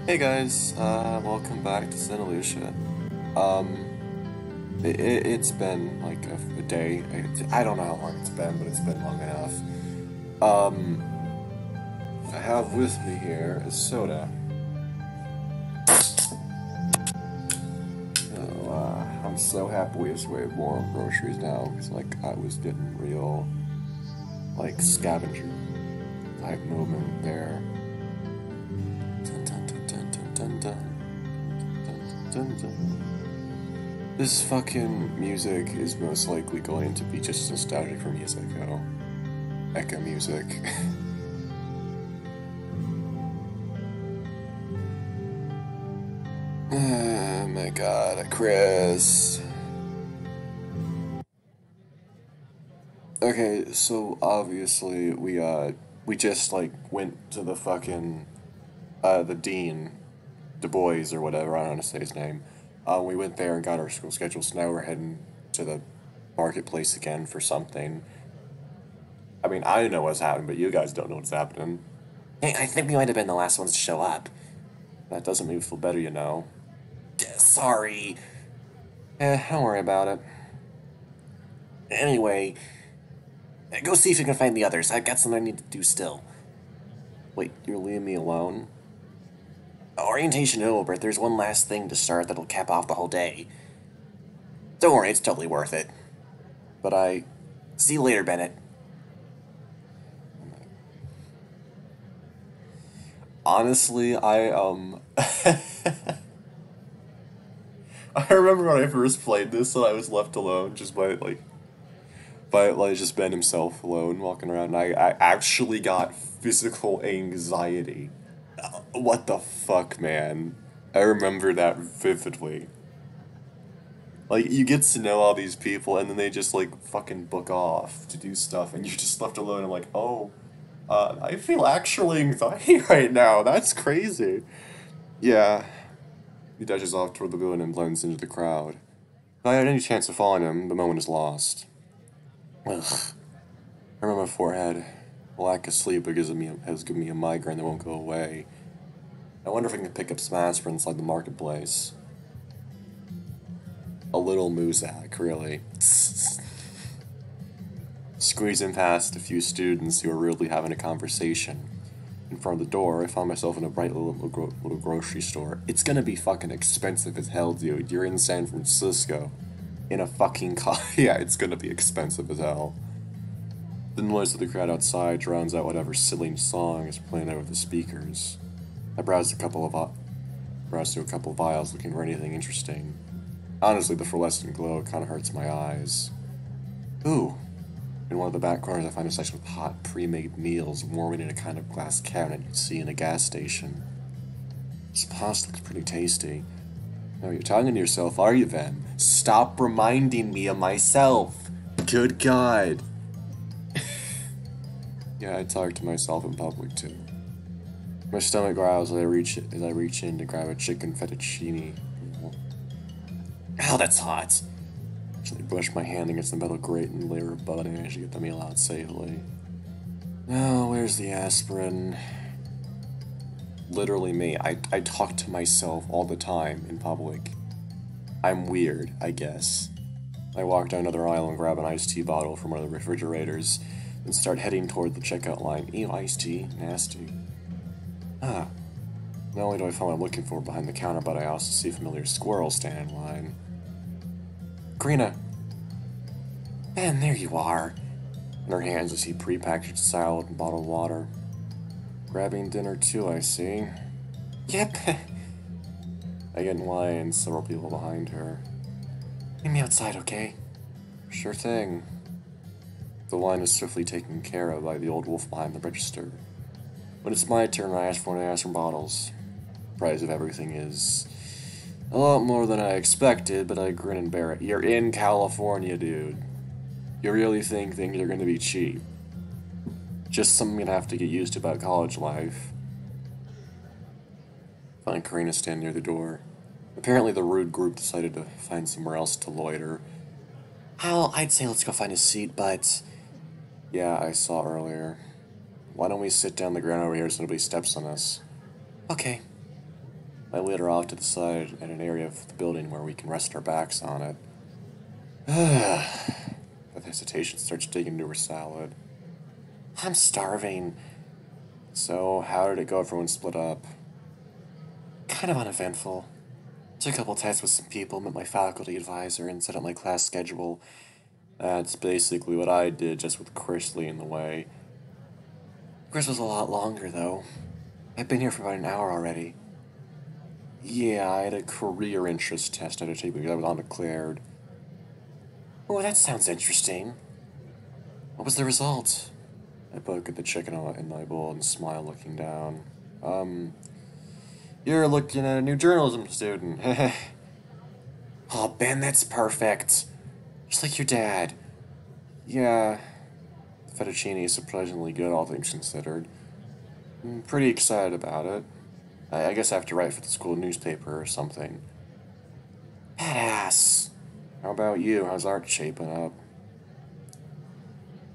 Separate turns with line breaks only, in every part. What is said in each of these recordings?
Hey guys, welcome back to Lucia. Um, it's been like a day. I don't know how long it's been, but it's been long enough. Um, I have with me here a soda. I'm so happy we have way more groceries now, because like I was getting real like scavenger type movement there. Dun, dun, dun, dun, dun, dun, dun, dun, dun. This fucking music is most likely going to be just nostalgic for me as I go. Echo music. Oh my god, Chris. Okay, so obviously we just like went to the fucking the dean, Du Bois or whatever, I don't know how to say his name. We went there and got our school schedule, so now we're heading to the marketplace again for something. I mean, I know what's happening, but you guys don't know what's happening. Hey, I think we might have been the last ones to show up. That doesn't make me feel better, you know. Sorry. Don't worry about it. Anyway, go see if you can find the others. I've got something I need to do still. Wait, you're leaving me alone? Orientation over, but there's one last thing to start that'll cap off the whole day. Don't worry, it's totally worth it. But see you later, Bennett. Honestly, I remember when I first played this and I was left alone just by just Ben himself alone walking around, and I actually got physical anxiety. What the fuck, man? I remember that vividly. Like, you get to know all these people, and then they just, like, fucking book off to do stuff, and you're just left alone. I'm like, oh, I feel actually anxiety right now. That's crazy. Yeah. He dashes off toward the building and blends into the crowd. If I had any chance of following him, the moment is lost. Ugh. I remember my forehead. A lack of sleep has given me a migraine that won't go away. I wonder if I can pick up some aspirin inside the marketplace. A little Muzak, really. Squeezing past a few students who are rudely having a conversation. In front of the door, I found myself in a bright little grocery store. It's gonna be fucking expensive as hell, dude. You're in San Francisco. In a fucking car. Yeah, it's gonna be expensive as hell. The noise of the crowd outside drowns out whatever silly song is playing over the speakers. I browsed to a couple of vials looking for anything interesting. Honestly, the fluorescent glow kinda hurts my eyes. Ooh. In one of the back corners, I find a section with hot, pre-made meals warming in a kind of glass cabinet you'd see in a gas station. This pasta looks pretty tasty. No, you're talking to yourself, are you then? Stop reminding me of myself! Good God! Yeah, I talk to myself in public, too. My stomach growls as I reach in to grab a chicken fettuccine. Ow, that's hot! I brush my hand against the metal grate and layer of butter to get the meal out safely. Now, where's the aspirin? Literally me. I talk to myself all the time in public. I'm weird, I guess. I walk down another aisle and grab an iced tea bottle from one of the refrigerators, and start heading toward the checkout line. Ew, iced tea? Nasty. Ah. Not only do I find what I'm looking for behind the counter, but I also see a familiar squirrel standing in line. Karina. Ben, there you are. In her hands, I see prepackaged salad and bottled water. Grabbing dinner too, I see. Yep. I get in line and several people behind her. Meet me outside, okay? Sure thing. The line is swiftly taken care of by the old wolf behind the register. When it's my turn, I ask for bottles. The price of everything is a lot more than I expected, but I grin and bear it. You're in California, dude. You really think things are going to be cheap? Just something you'd have to get used to about college life. I find Karina standing near the door. Apparently the rude group decided to find somewhere else to loiter. Well, I'd say let's go find a seat, but... Yeah, I saw earlier. Why don't we sit down the ground over here so nobody steps on us? Okay. I lead her off to the side at an area of the building where we can rest our backs on it. With hesitation, starts digging into her salad. I'm starving. So, how did it go? Everyone split up. Kind of uneventful. Took a couple tests with some people, met my faculty advisor, and set up my class schedule. That's basically what I did, just with Chris leading the way. Chris was a lot longer, though. I've been here for about an hour already. Yeah, I had a career interest test I had to take because I was undeclared. Oh, that sounds interesting. What was the result? I poke at the chicken in my bowl and smile looking down. You're looking at a new journalism student. Oh, Ben, that's perfect. Just like your dad. Yeah. Fettuccine is surprisingly good, all things considered. I'm pretty excited about it. I guess I have to write for the school newspaper or something. Badass. How about you? How's art shaping up?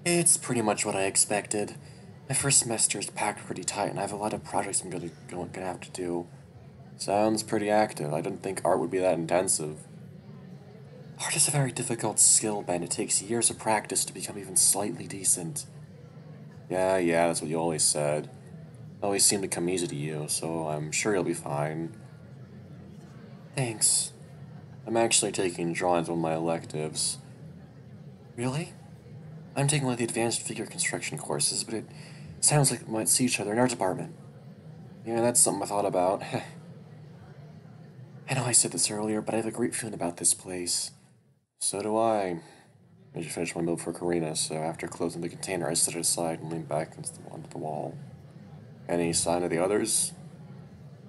It's pretty much what I expected. My first semester is packed pretty tight, and I have a lot of projects I'm gonna have to do. Sounds pretty active. I didn't think art would be that intensive. Art is a very difficult skill, Ben. It takes years of practice to become even slightly decent. Yeah, that's what you always said. It always seemed to come easy to you, so I'm sure you'll be fine. Thanks. I'm actually taking drawing as one of my electives. Really? I'm taking one of the advanced figure construction courses, but it sounds like we might see each other in our department. Yeah, that's something I thought about. I know I said this earlier, but I have a great feeling about this place. So do I. I just finished my meal for Karina, so after closing the container, I set it aside and leaned back against the wall. Any sign of the others?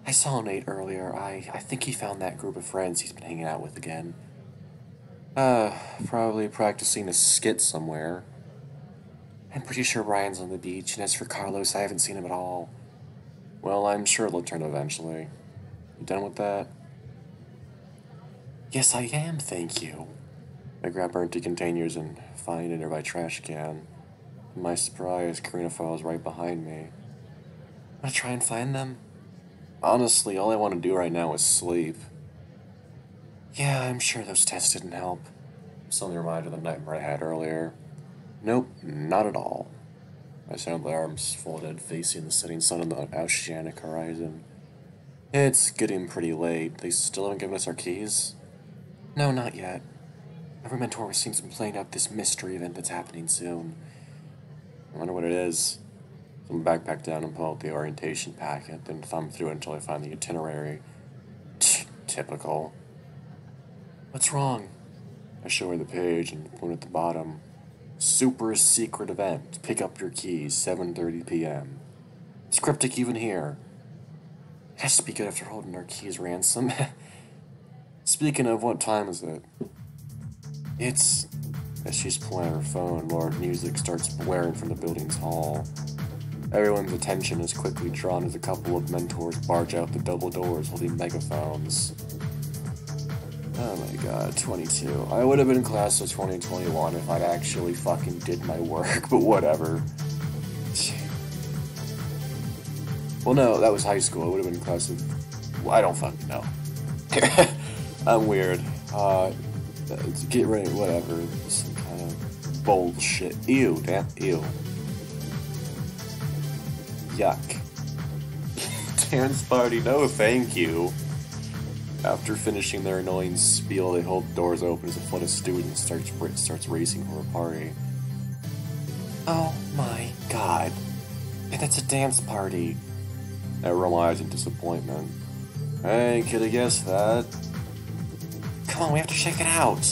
I saw Nate earlier. I think he found that group of friends he's been hanging out with again. Probably practicing a skit somewhere. I'm pretty sure Ryan's on the beach, and as for Carlos, I haven't seen him at all. Well, I'm sure it'll turn eventually. You done with that? Yes, I am, thank you. I grab our empty containers and find a nearby trash can. To my surprise, Karina follows right behind me. Wanna try and find them? Honestly, all I want to do right now is sleep. Yeah, I'm sure those tests didn't help. Suddenly reminded of the nightmare I had earlier. Nope, not at all. I stand with my arms folded, facing the setting sun on the oceanic horizon. It's getting pretty late. They still haven't given us our keys? No, not yet. Every mentor seems to be playing out this mystery event that's happening soon. I wonder what it is. So I backpack down and pull out the orientation packet, then thumb through it until I find the itinerary. Typical. What's wrong? I show her the page and point at the bottom. Super secret event. Pick up your keys, 7:30 p.m. It's cryptic even here. It has to be good after holding our keys ransom. Speaking of, what time is it? It's... As she's pulling her phone, loud music starts blaring from the building's hall. Everyone's attention is quickly drawn as a couple of mentors barge out the double doors holding megaphones. Oh my god, 22. I would have been in class of 2021 if I'd actually fucking did my work, but whatever. Well, no, that was high school. I would have been in class of... Well, I don't fucking know. I'm weird. Get ready, whatever. Some kind of bullshit. Ew, damn, ew. Yuck. Dance party, no thank you. After finishing their annoying spiel, they hold the doors open as a flood of students starts racing for a party. Oh my god. That's a dance party. Everyone lies in disappointment. Hey, could have guessed that. Come on, we have to check it out.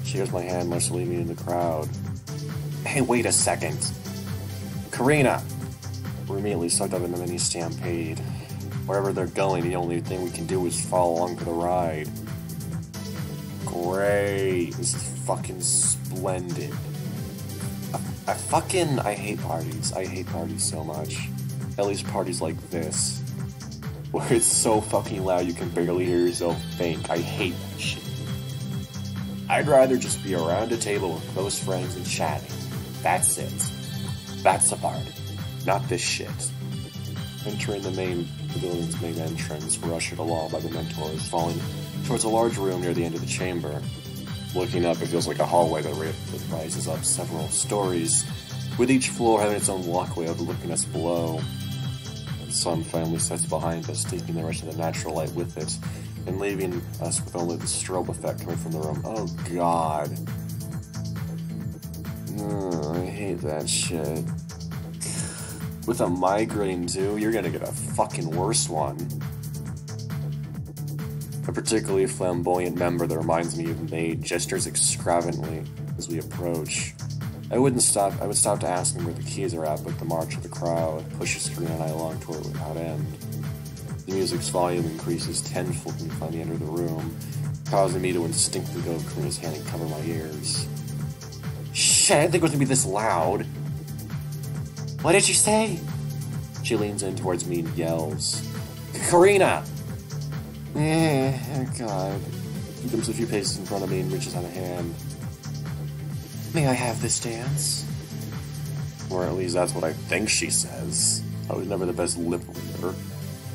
She gives my hand, much leaving in the crowd. Hey, wait a second. Karina! We're immediately sucked up in the mini stampede. Wherever they're going, the only thing we can do is follow along for the ride. Great. This is fucking splendid. I hate parties. I hate parties so much. At least parties like this. Where it's so fucking loud you can barely hear yourself think. I hate that shit. I'd rather just be around a table with close friends and chatting. That's it. That's a party. Not this shit. Entering the building's main entrance, we're ushered along by the mentors, falling towards a large room near the end of the chamber. Looking up, it feels like a hallway that rises up several stories, with each floor having its own walkway overlooking us below. The sun finally sets behind us, taking the rest of the natural light with it, and leaving us with only the strobe effect coming from the room. Oh god. I hate that shit. With a migraine too, you're gonna get a fucking worse one. A particularly flamboyant member that reminds me of May gestures extravagantly as we approach. I would stop to ask him where the keys are at, but the march of the crowd pushes Karina and I along toward it without end. The music's volume increases tenfold when we finally enter the room, causing me to instinctively go to Karina's hand and cover my ears. Shit, I didn't think it was gonna be this loud. What did you say? She leans in towards me and yells, Karina! Oh god. He comes a few paces in front of me and reaches out a hand. May I have this dance? Or at least that's what I think she says. I was never the best lip reader.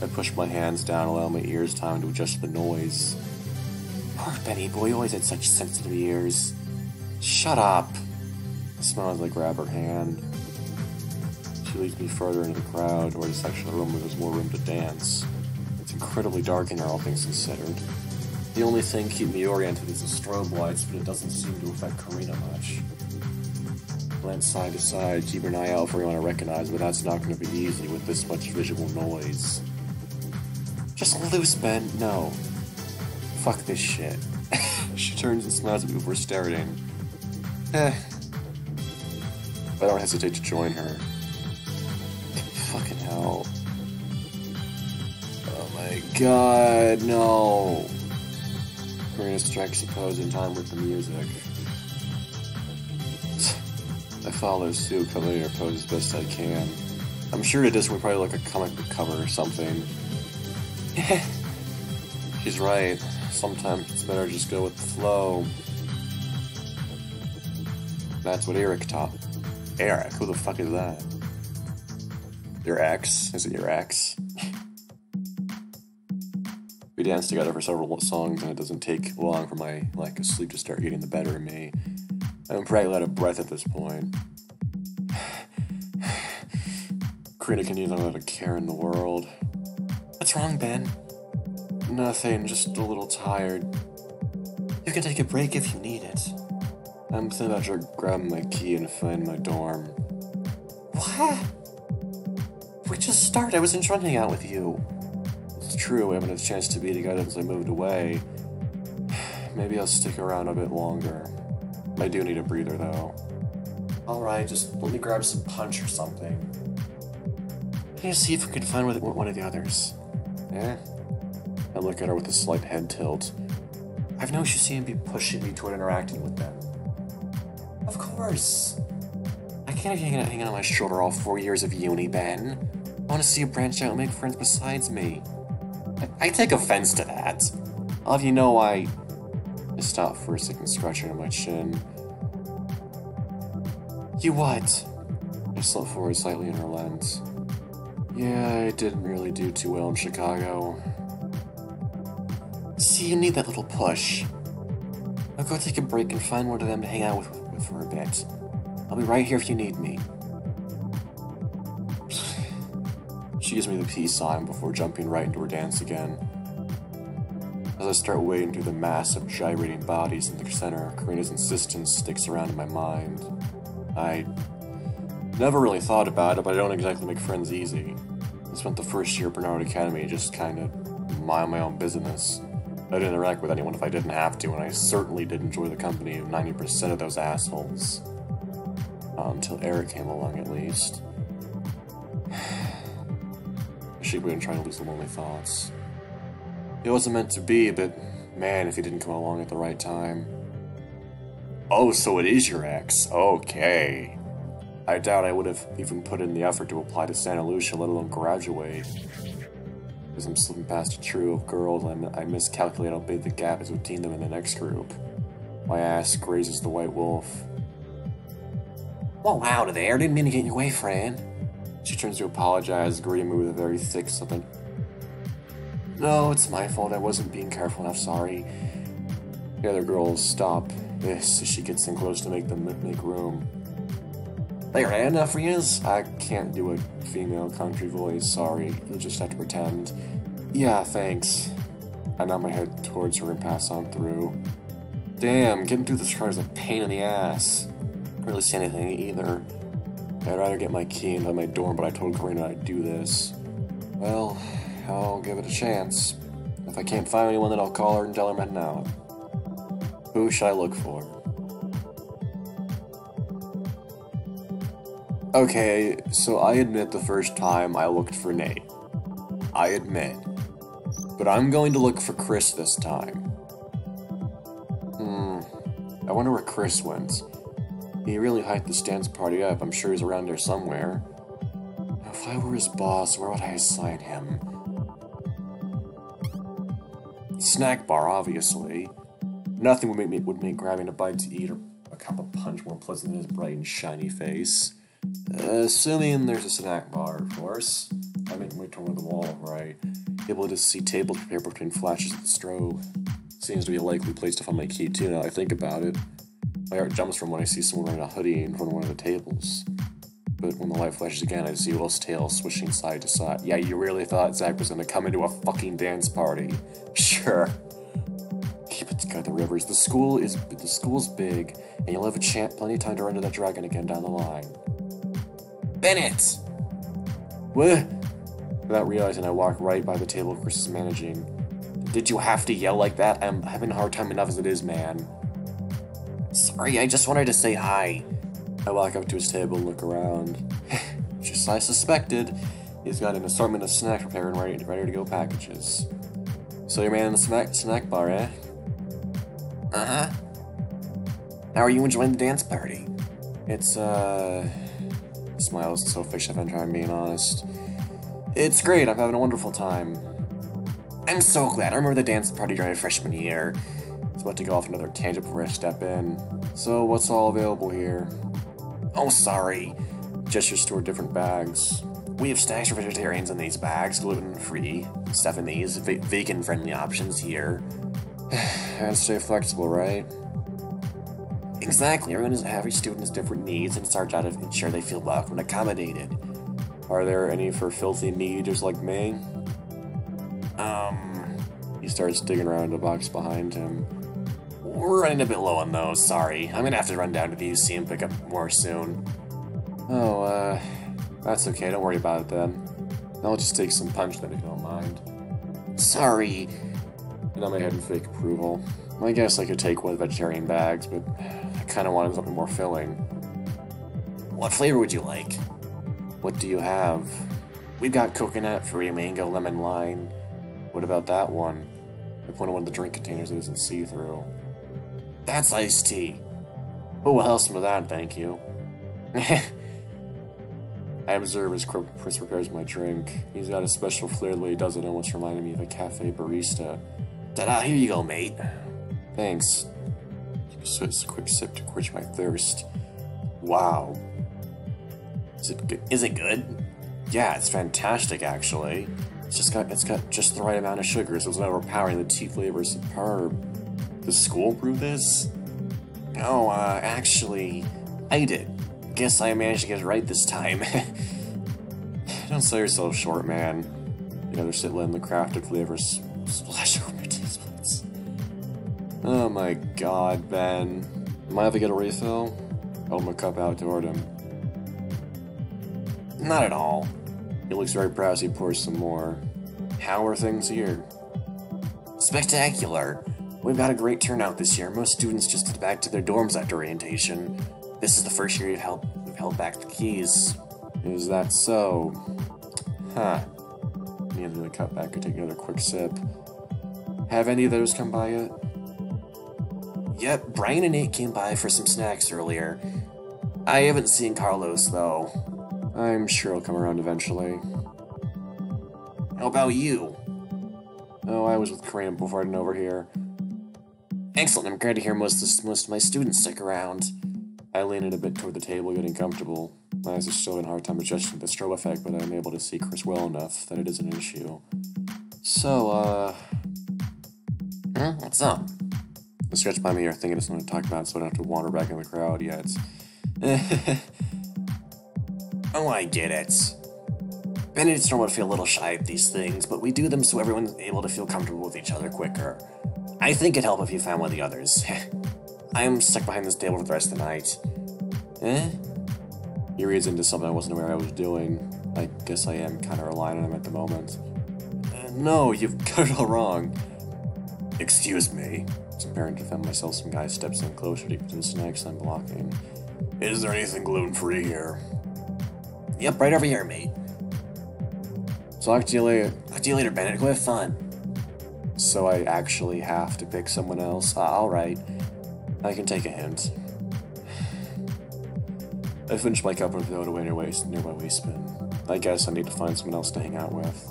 I push my hands down, allowing my ears time to adjust to the noise. Poor Benny boy always had such sensitive ears. Shut up! I smile as I grab her hand. She leads me further into the crowd, toward a section of the room where there's more room to dance. It's incredibly dark in there, all things considered. The only thing keeping me oriented is the strobe lights, but it doesn't seem to affect Karina much. Glance side to side, keep an eye out for anyone I recognize, but that's not going to be easy with this much visual noise. Just loose, Ben. No. Fuck this shit. She turns and smiles at me before staring. I don't hesitate to join her. Fucking hell. Oh my god, no. Karina strikes a pose in time with the music. I follow suit, covering her pose as best I can. I'm sure to this would probably look like a comic book cover or something. She's right. Sometimes it's better to just go with the flow. That's what Eric taught. Eric? Who the fuck is that? Your ex? Is it your ex? We danced together for several songs, and it doesn't take long for my lack of sleep to start getting the better of me. I'm practically out of breath at this point. Karina continues without a care in the world. What's wrong, Ben? Nothing, just a little tired. You can take a break if you need it. I'm thinking about just grabbing my key and find my dorm. What? We just started. I was enjoying hanging out with you. It's true, we haven't had a chance to be together since I moved away. Maybe I'll stick around a bit longer. I do need a breather, though. Alright, just let me grab some punch or something. Can you see if we can find one of the others? Eh? I look at her with a slight head tilt. I've no issue seeing people pushing me toward interacting with them. Of course. I can't have you hanging on my shoulder all 4 years of uni, Ben. I want to see you branch out and make friends besides me. I take offense to that. I'll have you know I stop for a second, scratching on my chin. You what? I slumped forward slightly in her lens. Yeah, I didn't really do too well in Chicago. See, you need that little push. I'll go take a break and find one of them to hang out with for a bit. I'll be right here if you need me. She gives me the peace sign before jumping right into her dance again. As I start wading through the mass of gyrating bodies in the center, Karina's insistence sticks around in my mind. I never really thought about it, but I don't exactly make friends easy. I spent the first year at Bernard Academy just kind of mind my own business. I'd interact with anyone if I didn't have to, and I certainly did enjoy the company of 90% of those assholes. Until Eric came along, at least. I should have been trying to lose the lonely thoughts. It wasn't meant to be, but man, if he didn't come along at the right time. Oh, so it is your ex. Okay. I doubt I would have even put in the effort to apply to Santa Lucia, let alone graduate. As I'm slipping past a trio of girls, I miscalculate how big the gap is between them and the next group. My ass grazes the white wolf. Whoa, out of there. Didn't mean to get in your way, friend. She turns to apologize, greeting me with a very thick something. No, it's my fault. I wasn't being careful enough, sorry. The other girls stop this as she gets in close to make room. There, enough for yous? I can't do a female country voice, sorry. You'll just have to pretend. Yeah, thanks. I nod my head towards her and pass on through. Damn, getting through this car is a pain in the ass. Can't really see anything either. I'd rather get my key into my dorm, but I told Karina I'd do this. Well, I'll give it a chance. If I can't find anyone, then I'll call her and tell her I'm heading out. Who should I look for? Okay, so I admit the first time I looked for Nate. I admit. But I'm going to look for Chris this time. I wonder where Chris went. He really hyped this dance party up. I'm sure he's around there somewhere. If I were his boss, where would I assign him? Snack bar, obviously. Nothing would make grabbing a bite to eat or a cup of punch more pleasant than his bright and shiny face. Assuming there's a snack bar, of course. I make my way toward the wall, right? Able to see tables prepared between flashes of the strobe. Seems to be a likely place to find my key, too, now I think about it. My heart jumps from when I see someone wearing a hoodie in front of one of the tables. But when the light flashes again, I see Will's tail swishing side to side. Yeah, you really thought Zach was gonna come into a fucking dance party. Sure. Keep it together, Rivers. The school's big, and you'll have plenty of time to run to that dragon again down the line. Bennett! What? Without realizing, I walk right by the table Chris is managing. Did you have to yell like that? I'm having a hard time enough as it is, man. Sorry, I just wanted to say hi. I walk up to his table and look around. Just as I suspected, he's got an assortment of snacks prepared and ready to go packages. So you're man in the snack bar, eh? Uh-huh. How are you enjoying the dance party? It's, Smiles so fish if I'm trying being honest. It's great, I'm having a wonderful time. I'm so glad. I remember the dance party during my freshman year. It's about to go off another tangent before I step in. So, what's all available here? Oh, sorry. Gestures toward different bags. We have snacks for vegetarians in these bags, gluten-free. Stuff in these vegan-friendly options here. Gotta stay flexible, right? Exactly. Every student has different needs, and it's our job to ensure they feel welcome and accommodated. Are there any for filthy meat-eaters like me? He starts digging around in the box behind him. We're running a bit low on those, sorry. I'm gonna have to run down to the UC and pick up more soon. Oh, that's okay, don't worry about it then. I'll just take some punch then if you don't mind. Sorry. And on my head in fake approval. I guess I could take one of the vegetarian bags, but I kinda wanted something more filling. What flavor would you like? What do you have? We've got coconut, fruity mango, lemon, lime. What about that one? I point at one of the drink containers that isn't see-through. That's iced tea. Oh, I'll have some of that, thank you. I observe as Chris prepares my drink. He's got a special flair the way he does it, almost reminding me of a cafe barista. Ta-da, here you go, mate. Thanks. Just a quick sip to quench my thirst. Wow. Is it good? Yeah, it's fantastic, actually. It's got just the right amount of sugar, so it's not overpowering. The tea flavor is superb. Does school brew this? No, actually, I did. Guess I managed to get it right this time. Don't sell yourself short, man. You gotta sit letting the crafted flavors splash over my taste buds. Oh my god, Ben. Am I have to get a refill? I hold my cup out toward him. Not at all. He looks very proud as he pours some more. How are things here? Spectacular. We've got a great turnout this year. Most students just head back to their dorms after orientation. This is the first year we've held back the keys. Is that so? Huh. He hands me the cup back and take another quick sip. Have any of those come by yet? Yep, Brian and Nate came by for some snacks earlier. I haven't seen Carlos, though. I'm sure he'll come around eventually. How about you? Oh, I was with Kareem before heading over here. Excellent, I'm glad to hear most of my students stick around. I lean in a bit toward the table, getting comfortable. My eyes are still having a hard time adjusting to the strobe effect, but I'm able to see Chris well enough that it is an issue. So, what's up? I stretch by me here, thinking it's something to talk about, so I don't have to wander back in the crowd yet. Oh, I get it. Benedicts normally feel a little shy at these things, but we do them so everyone's able to feel comfortable with each other quicker. I think it'd help if you found one of the others. I'm stuck behind this table for the rest of the night. He reads into something I wasn't aware I was doing. I guess I am kind of relying on him at the moment. No, you've got it all wrong. Excuse me. I'm preparing to defend myself. Some guy steps in closer to eat some snacks I'm blocking. Is there anything gluten-free here? Yep, right over here, mate. Talk to you later, Bennett. Go have fun. So I actually have to pick someone else? Alright. I can take a hint. I finish my cup and throw it away near my waistband. I guess I need to find someone else to hang out with.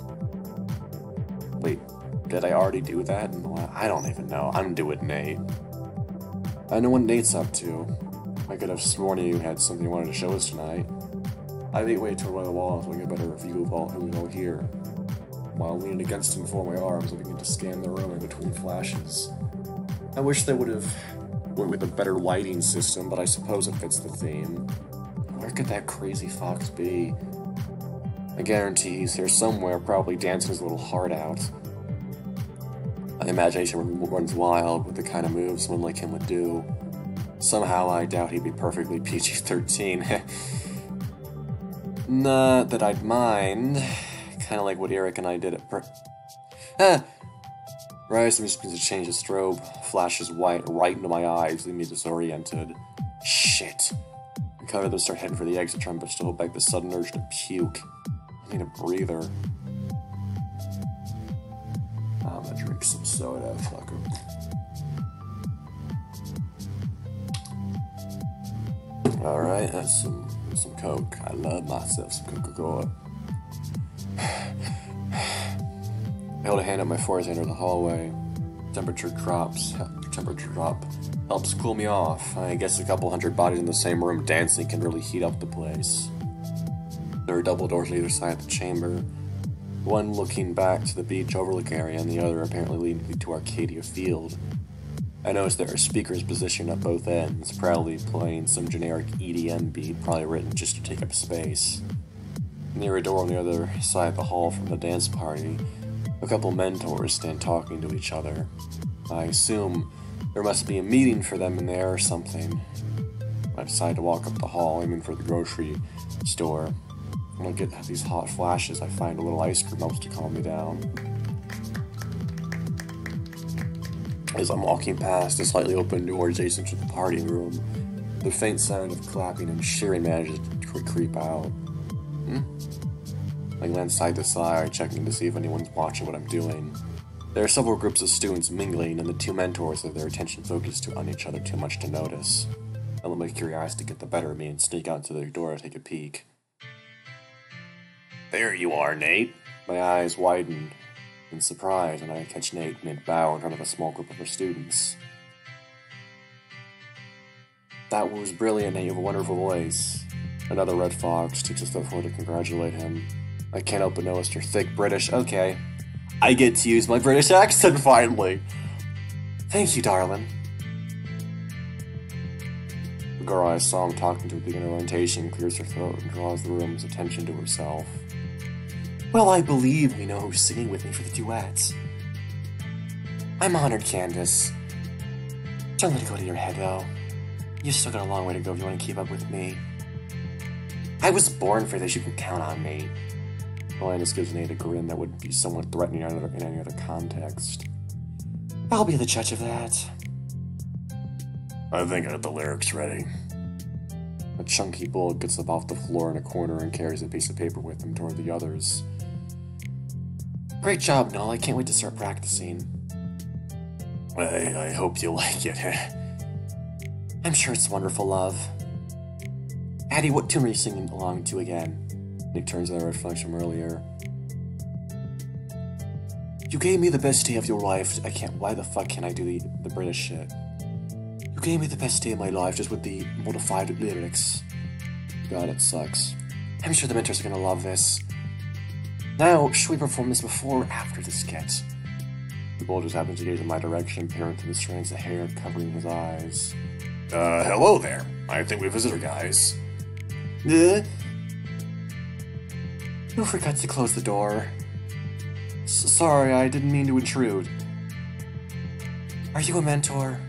Wait, did I already do that? I don't even know. I'm doing Nate. I know what Nate's up to. I could have sworn you had something you wanted to show us tonight. I made way toward one of the walls so I get a better view of who was all here. While leaning against him before my arms, I began to scan the room in between flashes. I wish they would have went with a better lighting system, but I suppose it fits the theme. Where could that crazy fox be? I guarantee he's here somewhere, probably dancing his little heart out. My imagination runs wild with the kind of moves someone like him would do. Somehow I doubt he'd be perfectly PG-13. Not that I'd mind. Kinda like what Eric and I did at Rise just begins to change the strobe. Flashes white right into my eyes, leaving me disoriented. Shit. I cover them, start heading for the exit, trying to hold back the sudden urge to puke. I need a breather. I'm gonna drink some soda, fucker. Alright, that's some Coke. I love myself some Coca-Cola. I held a hand up my forehead and enter the hallway. Temperature drop helps cool me off. I guess a couple hundred bodies in the same room dancing can really heat up the place. There are double doors on either side of the chamber. One looking back to the beach overlook area and the other apparently leading to Arcadia Field. I noticed there are speakers positioned at both ends, proudly playing some generic EDM beat, probably written just to take up space. Near a door on the other side of the hall from the dance party, a couple mentors stand talking to each other. I assume there must be a meeting for them in there or something. I decide to walk up the hall, aiming for the grocery store. When I get these hot flashes, I find a little ice cream helps to calm me down. As I'm walking past a slightly open door adjacent to the party room, the faint sound of clapping and cheering manages to creep out. I glance side to side, checking to see if anyone's watching what I'm doing. There are several groups of students mingling, and the two mentors have their attention focused on each other too much to notice. I let my curiosity get the better of me and sneak out to the door to take a peek. There you are, Nate. My eyes widen in surprise, and I catch Nate mid-bow in front of a small group of her students. That was brilliant, Nate. You have a wonderful voice. Another red fox takes a step forward to congratulate him. I can't help but notice her thick British. Okay, I get to use my British accent finally. Thank you, darling. The girl I saw him talking to at the beginning of orientation clears her throat and draws the room's attention to herself. Well, I believe we know who's singing with me for the duet. I'm honored, Candace. Don't let it go to your head, though. You've still got a long way to go if you want to keep up with me. I was born for this, you can count on me. Alanis gives Nate a grin that would be somewhat threatening in any other context. I'll be the judge of that. I think I got the lyrics ready. A chunky bull gets up off the floor in a corner and carries a piece of paper with him toward the others. Great job, Noel. I can't wait to start practicing. I hope you like it. I'm sure it's wonderful, love. Addie, what tune are you singing along to again? Nick turns to the reflection from earlier. You gave me the best day of your life. Why the fuck can't I do the British shit? You gave me the best day of my life just with the modified lyrics. God, it sucks. I'm sure the mentors are gonna love this. Now, should we perform this before or after the skit? The bull just happened to gaze in my direction, peering through the strands of hair covering his eyes. Hello there. I think we have a visitor, guys. You forgot to close the door. Sorry, I didn't mean to intrude. Are you a mentor?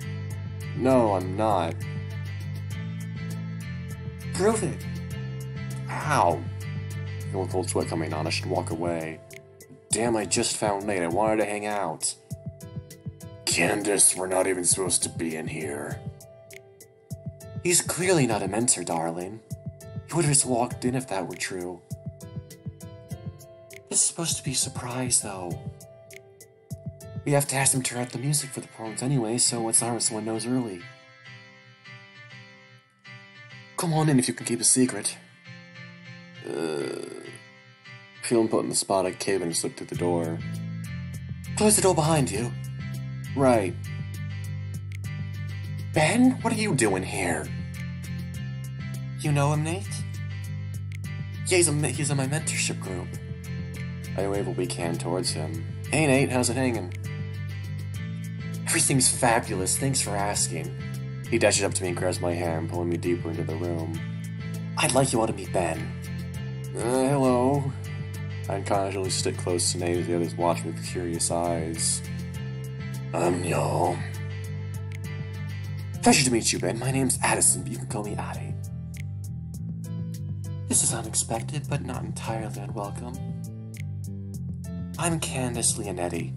No, I'm not. Prove it. Ow. I feel a cold sweat coming on. I should walk away. Damn, I just found Nate. I wanted to hang out. Candace, we're not even supposed to be in here. He's clearly not a mentor, darling. He would have just walked in if that were true. This is supposed to be a surprise, though. We have to ask him to turn out the music for the performance anyway, so it's not if someone knows early. Come on in if you can keep a secret. Feeling put in the spot, I cave and slipped through the door. Close the door behind you. Right. Ben, what are you doing here? You know him, Nate? Yeah, he's in my mentorship group. I wave a weak hand towards him. Hey Nate, how's it hanging? Everything's fabulous, thanks for asking. He dashes up to me and grabs my hand, pulling me deeper into the room. I'd like you all to meet Ben. Hello. I casually stick close to Nate as the others watch me with curious eyes. Y'all. Pleasure to meet you, Ben. My name's Addison, but you can call me Addie. This is unexpected, but not entirely unwelcome. I'm Candace Leonetti.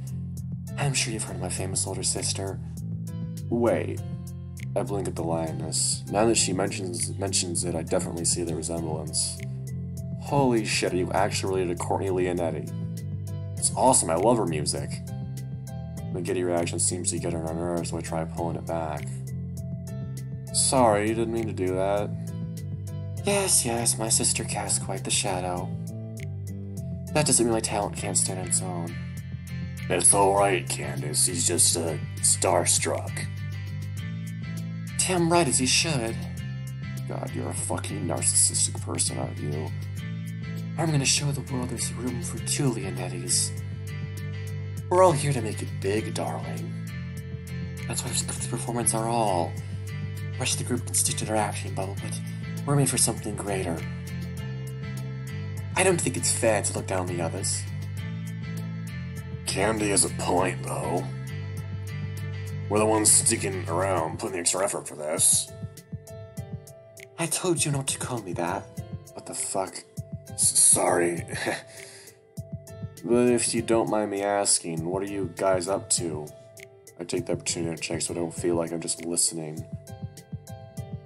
I'm sure you've heard of my famous older sister. Wait. I blink at the lioness. Now that she mentions it, I definitely see the resemblance. Holy shit, are you actually related to Courtney Leonetti? It's awesome, I love her music. The giddy reaction seems to get on her nerves, so I try pulling it back. Sorry, you didn't mean to do that. Yes, my sister casts quite the shadow. That doesn't mean my talent can't stand on its own. It's alright, Candace, he's just, starstruck. Damn right as he should. God, you're a fucking narcissistic person, aren't you? I'm gonna show the world there's room for two Leonettis. We're all here to make it big, darling. That's why the performance are all. The rest of the group can stick to their acting bubble, but we're made for something greater. I don't think it's fair to look down on the others. Candy has a point, though. We're the ones sticking around, putting the extra effort for this. I told you not to call me that. What the fuck? Sorry. But if you don't mind me asking, what are you guys up to? I take the opportunity to check so I don't feel like I'm just listening.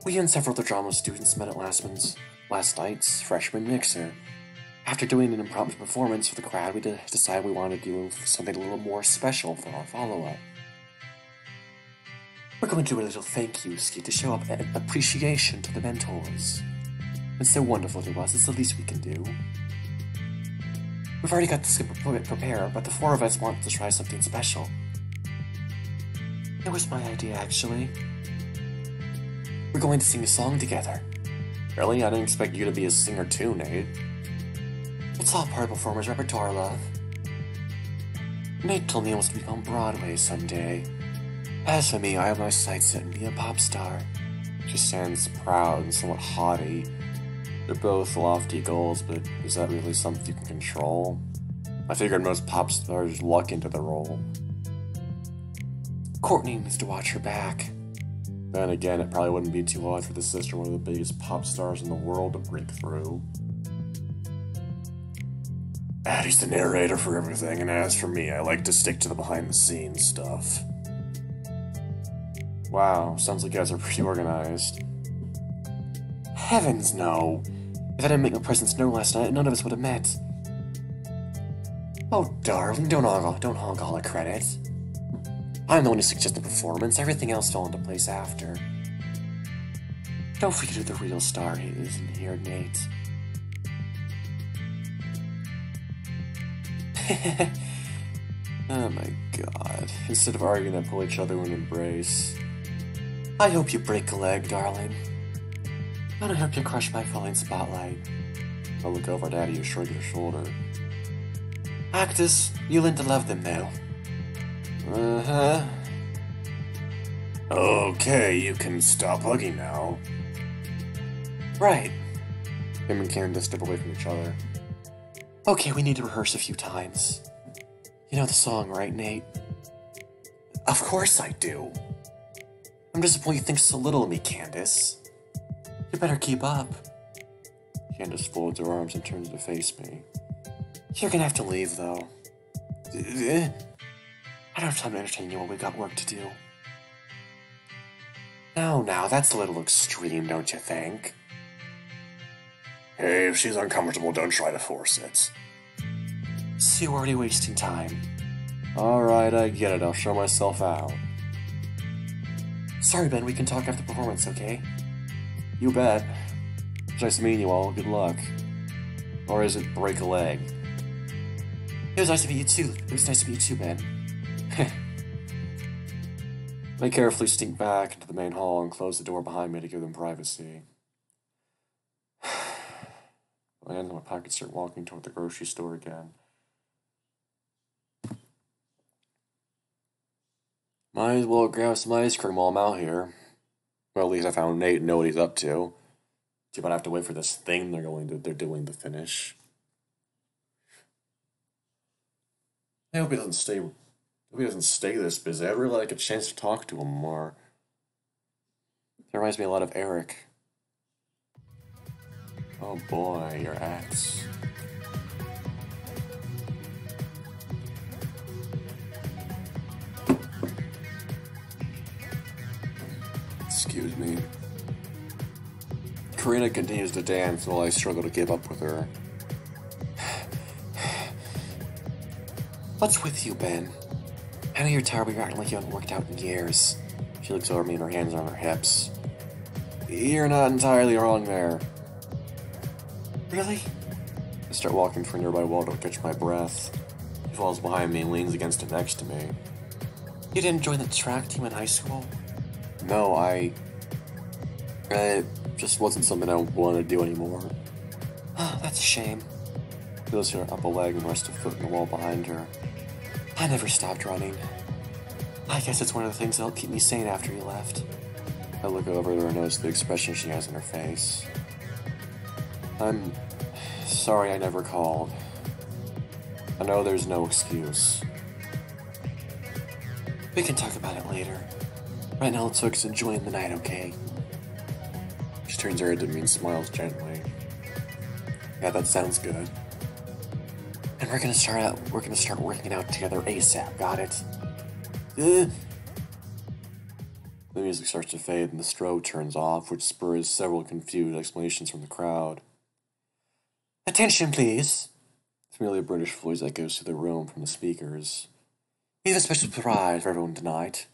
We and several other drama students met at last night's freshman mixer. After doing an impromptu performance for the crowd, we decided we wanted to do something a little more special for our follow-up. We're going to do a little thank you skit to show up appreciation to the mentors. It's so wonderful to us, it's the least we can do. We've already got the skit prepared, but the four of us want to try something special. It was my idea, actually. We're going to sing a song together. Really? I didn't expect you to be a singer too, Nate. It's all part of performer's repertoire, love. Nate told me he wants to be on Broadway someday. As for me, I have my sights set on being a pop star. She stands proud and somewhat haughty. They're both lofty goals, but is that really something you can control? I figured most pop stars luck into the role. Courtney needs to watch her back. Then again, it probably wouldn't be too hard for the sister of one of the biggest pop stars in the world to break through. Addie's the narrator for everything, and as for me, I like to stick to the behind-the-scenes stuff. Wow, sounds like you guys are pretty organized. Heavens no! If I didn't make my presence known last night, none of us would have met. Oh, darling, don't hog all the credit. I'm the one who suggested the performance, everything else fell into place after. Don't forget who the real star is in here, Nate. Oh my god. Instead of arguing, they pull each other in an embrace. I hope you break a leg, darling. And I hope you crush my falling spotlight. I look over at Addie, who shrugged her shoulder. Actors, you learn to love them now. Uh-huh. Okay, you can stop hugging now. Right. Him and Candace step away from each other. Okay, we need to rehearse a few times. You know the song, right, Nate? Of course I do. I'm disappointed you think so little of me, Candace. You better keep up. Candace folds her arms and turns to face me. You're gonna have to leave, though. I don't have time to entertain you while we've got work to do. Now, that's a little extreme, don't you think? Hey, if she's uncomfortable, don't try to force it. See, we're already wasting time. Alright, I get it. I'll show myself out. Sorry, Ben, we can talk after the performance, okay? You bet. It's nice meeting you all. Good luck. Or is it break a leg? It was nice to meet you too. It was nice to meet you too, Ben. I carefully sneak back into the main hall and close the door behind me to give them privacy. My hands in my pocket start walking toward the grocery store again. Might as well grab some ice cream while I'm out here. Well, at least I found Nate and know what he's up to. Too bad I have to wait for this thing they're doing to finish. I hope he doesn't stay this busy. I'd really like a chance to talk to him more. It reminds me a lot of Eric. Oh boy, your axe. Excuse me. Karina continues to dance while I struggle to give up with her. What's with you, Ben? I know you're tired, but you're acting like you haven't worked out in years. She looks over at me and her hands are on her hips. You're not entirely wrong there. Really? I start walking for a nearby wall to catch my breath. He falls behind me and leans against it next to me. You didn't join the track team in high school? No, it just wasn't something I wanted to do anymore. Oh, that's a shame. She lifts her up a leg and rests a foot in the wall behind her. I never stopped running. I guess it's one of the things that'll keep me sane after you left. I look over at her and notice the expression she has in her face. I'm sorry I never called. I know there's no excuse. We can talk about it later. Right now, let's focus on enjoying the night, okay? She turns her head to me and smiles gently. Yeah, that sounds good. And we're gonna start working out together ASAP, got it? The music starts to fade and the strobe turns off, which spurs several confused exclamations from the crowd. Attention, please! It's merely a British voice that goes through the room from the speakers. We have a special surprise for everyone tonight.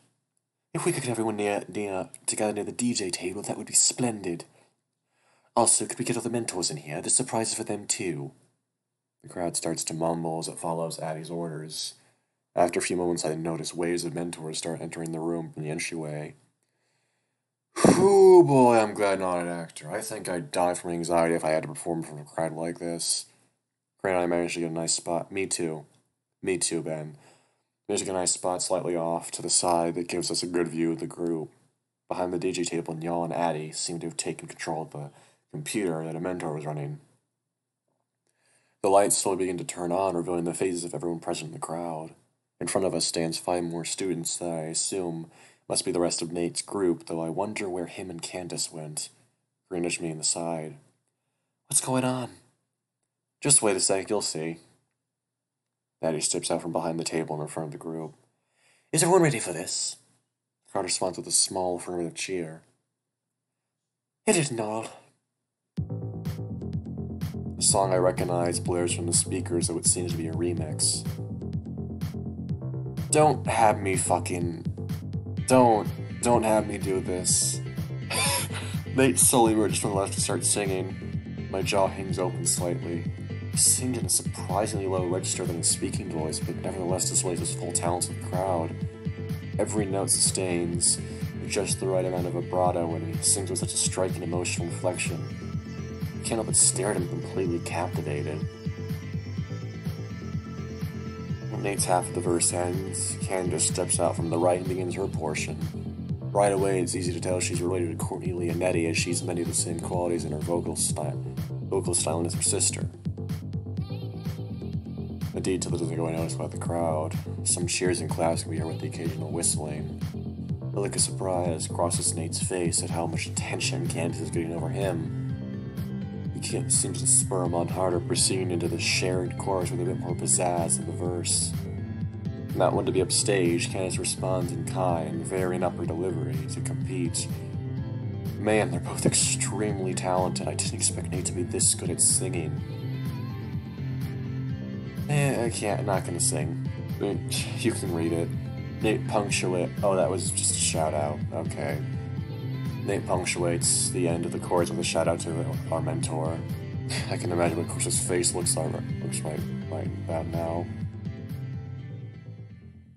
If we could get everyone together near the DJ table, that would be splendid. Also, could we get all the mentors in here? This surprise is for them too. The crowd starts to mumble as it follows Addie's orders. After a few moments, I notice waves of mentors start entering the room from the entryway. Whew, boy, I'm glad not an actor. I think I'd die from anxiety if I had to perform in front of a crowd like this. Grant and I managed to get a nice spot. Me too. Me too, Ben. Managed to get a nice spot slightly off to the side that gives us a good view of the group. Behind the DJ table, Nyal and Addie seem to have taken control of the computer that a mentor was running. The lights slowly begin to turn on, revealing the faces of everyone present in the crowd. In front of us stands 5 more students that I assume must be the rest of Nate's group, though I wonder where him and Candace went. Green nudged me in the side. What's going on? Just wait a sec, you'll see. Addie steps out from behind the table and in front of the group. Is everyone ready for this? The crowd responds with a small affirmative cheer. Hit it, Noel. A song I recognize blares from the speakers of what seems to be a remix. Don't have me do this. Nate slowly emerges from the left to start singing. My jaw hangs open slightly. He sings in a surprisingly low register than his speaking voice, but nevertheless displays his full talents to the crowd. Every note sustains, the just the right amount of vibrato when he sings with such a striking emotional inflection. You can't help but stare at him completely captivated. When Nate's half of the verse ends, Candace steps out from the right and begins her portion. Right away, it's easy to tell she's related to Courtney Leonetti, as she's many of the same qualities in her vocal style as her sister. A detail that doesn't go unnoticed by the crowd. Some cheers in class can be heard with the occasional whistling. A look of surprise crosses Nate's face at how much attention Candace is getting over him. He seems to spur him on harder, proceeding into the shared chorus with a bit more pizzazz in the verse. Not one to be upstaged, Candace responds in kind, varying up her delivery to compete. Man, they're both extremely talented. I didn't expect Nate to be this good at singing. I'm not gonna sing. I mean, you can read it. Nate punctuates. Oh, that was just a shout out. Okay. Nate punctuates the end of the chorus with a shout out to our mentor. I can imagine what Chris's face looks right about now.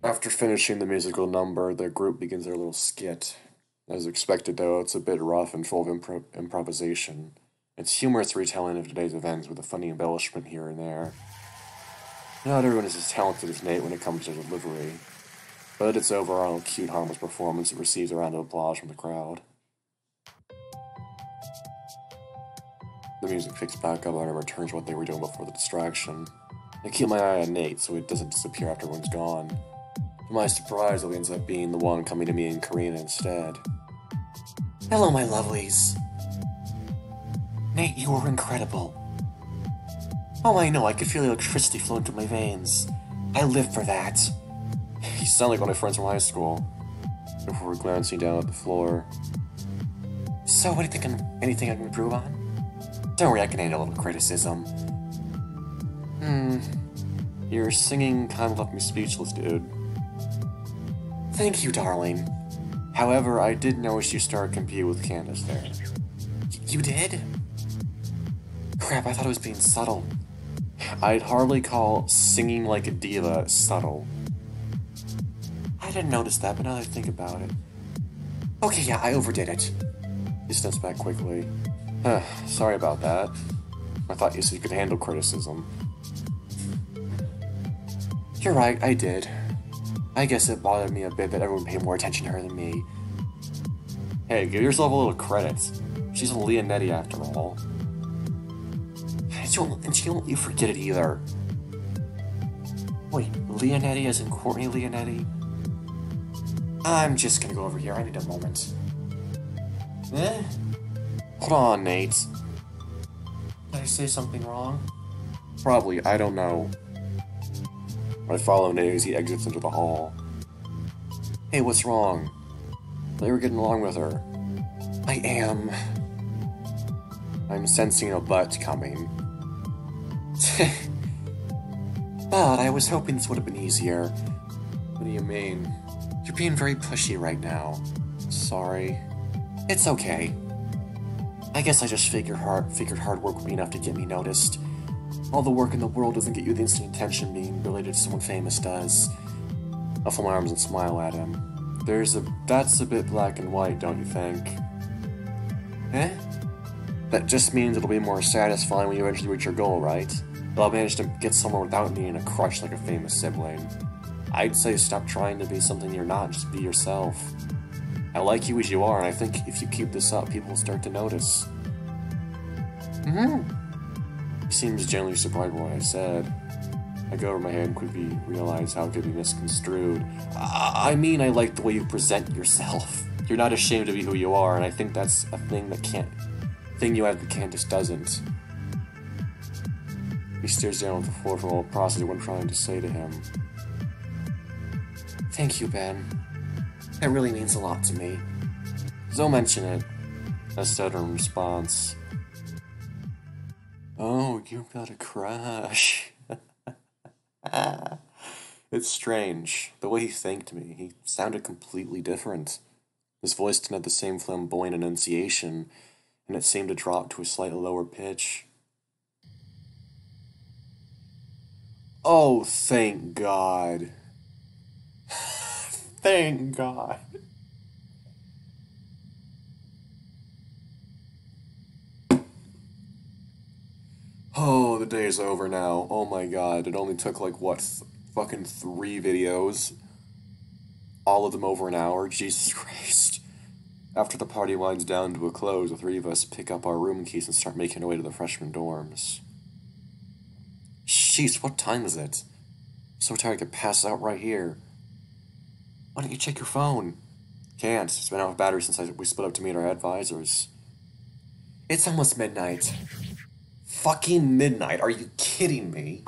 After finishing the musical number, the group begins their little skit. As expected, though, it's a bit rough and full of improvisation. It's humorous retelling of today's events with a funny embellishment here and there. Not everyone is as talented as Nate when it comes to delivery, but its overall cute, harmless performance that receives a round of applause from the crowd. The music picks back up and it returns to what they were doing before the distraction. I keep my eye on Nate so it doesn't disappear after everyone's gone. To my surprise, he ends up being the one coming to me in Korean instead. Hello, my lovelies. Nate, you were incredible. Oh, I know, I could feel the electricity flowing through my veins. I live for that. You sound like one of my friends from high school. Before glancing down at the floor. So, anything I can improve on? Don't worry, I can handle a little criticism. Your singing kind of left me speechless, dude. Thank you, darling. However, I did notice you started competing with Candace there. You did? Crap, I thought it was being subtle. I'd hardly call singing like a diva subtle. I didn't notice that, but now that I think about it. Okay, yeah, I overdid it. He steps back quickly. Sorry about that. I thought you said you could handle criticism. You're right, I did. I guess it bothered me a bit that everyone paid more attention to her than me. Hey, give yourself a little credit. She's a Leonetti after all. And she won't let you forget it either. Wait, Leonetti as in Courtney Leonetti? I'm just gonna go over here, I need a moment. Hold on, Nate. Did I say something wrong? Probably, I don't know. I follow Nate as he exits into the hall. Hey, what's wrong? I thought you were getting along with her. I am. I'm sensing a butt coming. But I was hoping this would have been easier. What do you mean? You're being very pushy right now. Sorry. It's okay. I guess I just figured hard work would be enough to get me noticed. All the work in the world doesn't get you the instant attention being related to someone famous does. I'll fold my arms and smile at him. That's a bit black and white, don't you think? That just means it'll be more satisfying when you eventually reach your goal, right? But I'll manage to get somewhere without needing a crush like a famous sibling. I'd say stop trying to be something you're not, just be yourself. I like you as you are, and I think if you keep this up, people will start to notice. He seems genuinely surprised by what I said. I go over my head and quickly realize how it could be misconstrued. I mean, I like the way you present yourself. You're not ashamed to be who you are, and I think that's a thing you have that Candace doesn't. He stares down at the floor for a while, processing what I'm trying to say to him. Thank you, Ben. That really means a lot to me. Don't mention it. I stutter in response. Oh, you've got a crush. It's strange. The way he thanked me, he sounded completely different. His voice didn't have the same flamboyant enunciation, and it seemed to drop to a slightly lower pitch. Oh, thank God. Thank God. Oh, the day is over now. Oh my god, it only took like, what, fucking 3 videos? All of them over an hour? Jesus Christ. After the party winds down to a close, the 3 of us pick up our room keys and start making our way to the freshman dorms. Jeez, what time is it? I'm so tired I could pass out right here. Why don't you check your phone? Can't. It's been out of battery since we split up to meet our advisors. It's almost midnight. Fucking midnight? Are you kidding me?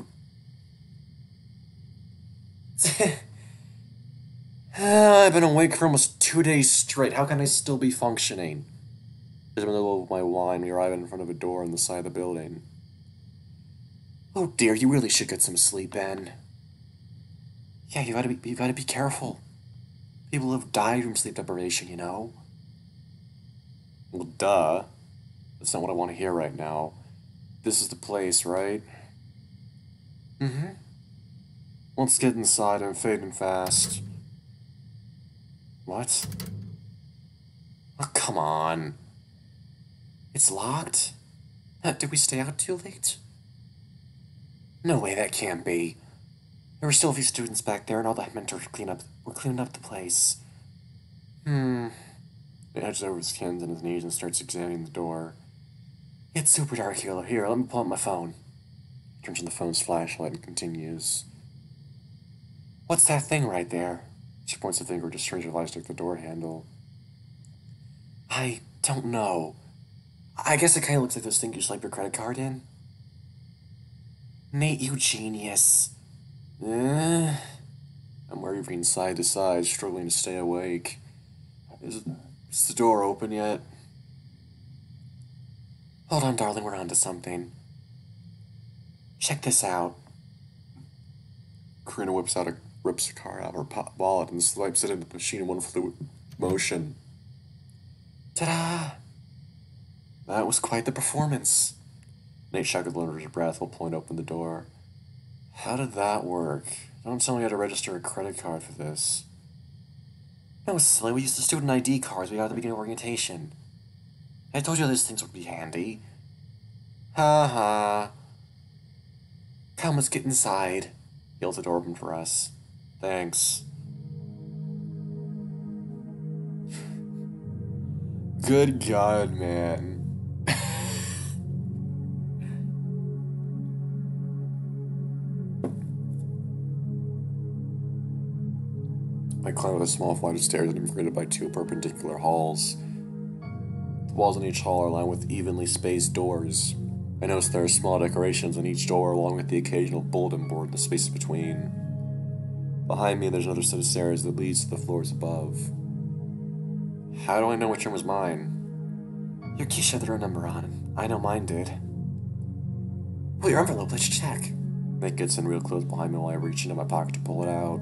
I've been awake for almost 2 days straight. How can I still be functioning? I'm in the middle of my wine. We arrive in front of a door on the side of the building. Oh dear, you really should get some sleep, Ben. Yeah, you gotta be careful. People have died from sleep deprivation, you know? Well, duh. That's not what I want to hear right now. This is the place, right? Mm-hmm. Let's get inside. I'm fading fast. What? Oh, come on. It's locked? Did we stay out too late? No way, that can't be. There were still a few students back there, and all the mentors were cleaning up the place. He edges over his hands and his knees and starts examining the door. It's super dark here. Here, let me pull out my phone. He turns on the phone's flashlight and continues. What's that thing right there? She points a finger to strange device like the door handle. I don't know. I guess it kind of looks like those things you swipe your credit card in. Nate, you genius. I'm wavering side to side, struggling to stay awake. Is the door open yet? Hold on, darling, we're onto something. Check this out. Karina rips a card out of her wallet and swipes it into the machine in one fluid motion. Ta-da! That was quite the performance. Nate chuckled under his breath while pulling open the door. How did that work? Don't tell me I had to register a credit card for this. No, silly, we used the student ID cards we got at the beginning of orientation. I told you those things would be handy. Ha ha. Come, let's get inside. He holds the door open for us. Thanks. Good God, man. I climb up a small flight of stairs and am greeted by 2 perpendicular halls. The walls in each hall are lined with evenly spaced doors. I notice there are small decorations on each door along with the occasional bulletin board in the spaces between. Behind me, there's another set of stairs that leads to the floors above. How do I know which room was mine? Your key showed the room number on it. I know mine did. Pull your envelope, let's check. Nick gets in real close behind me while I reach into my pocket to pull it out.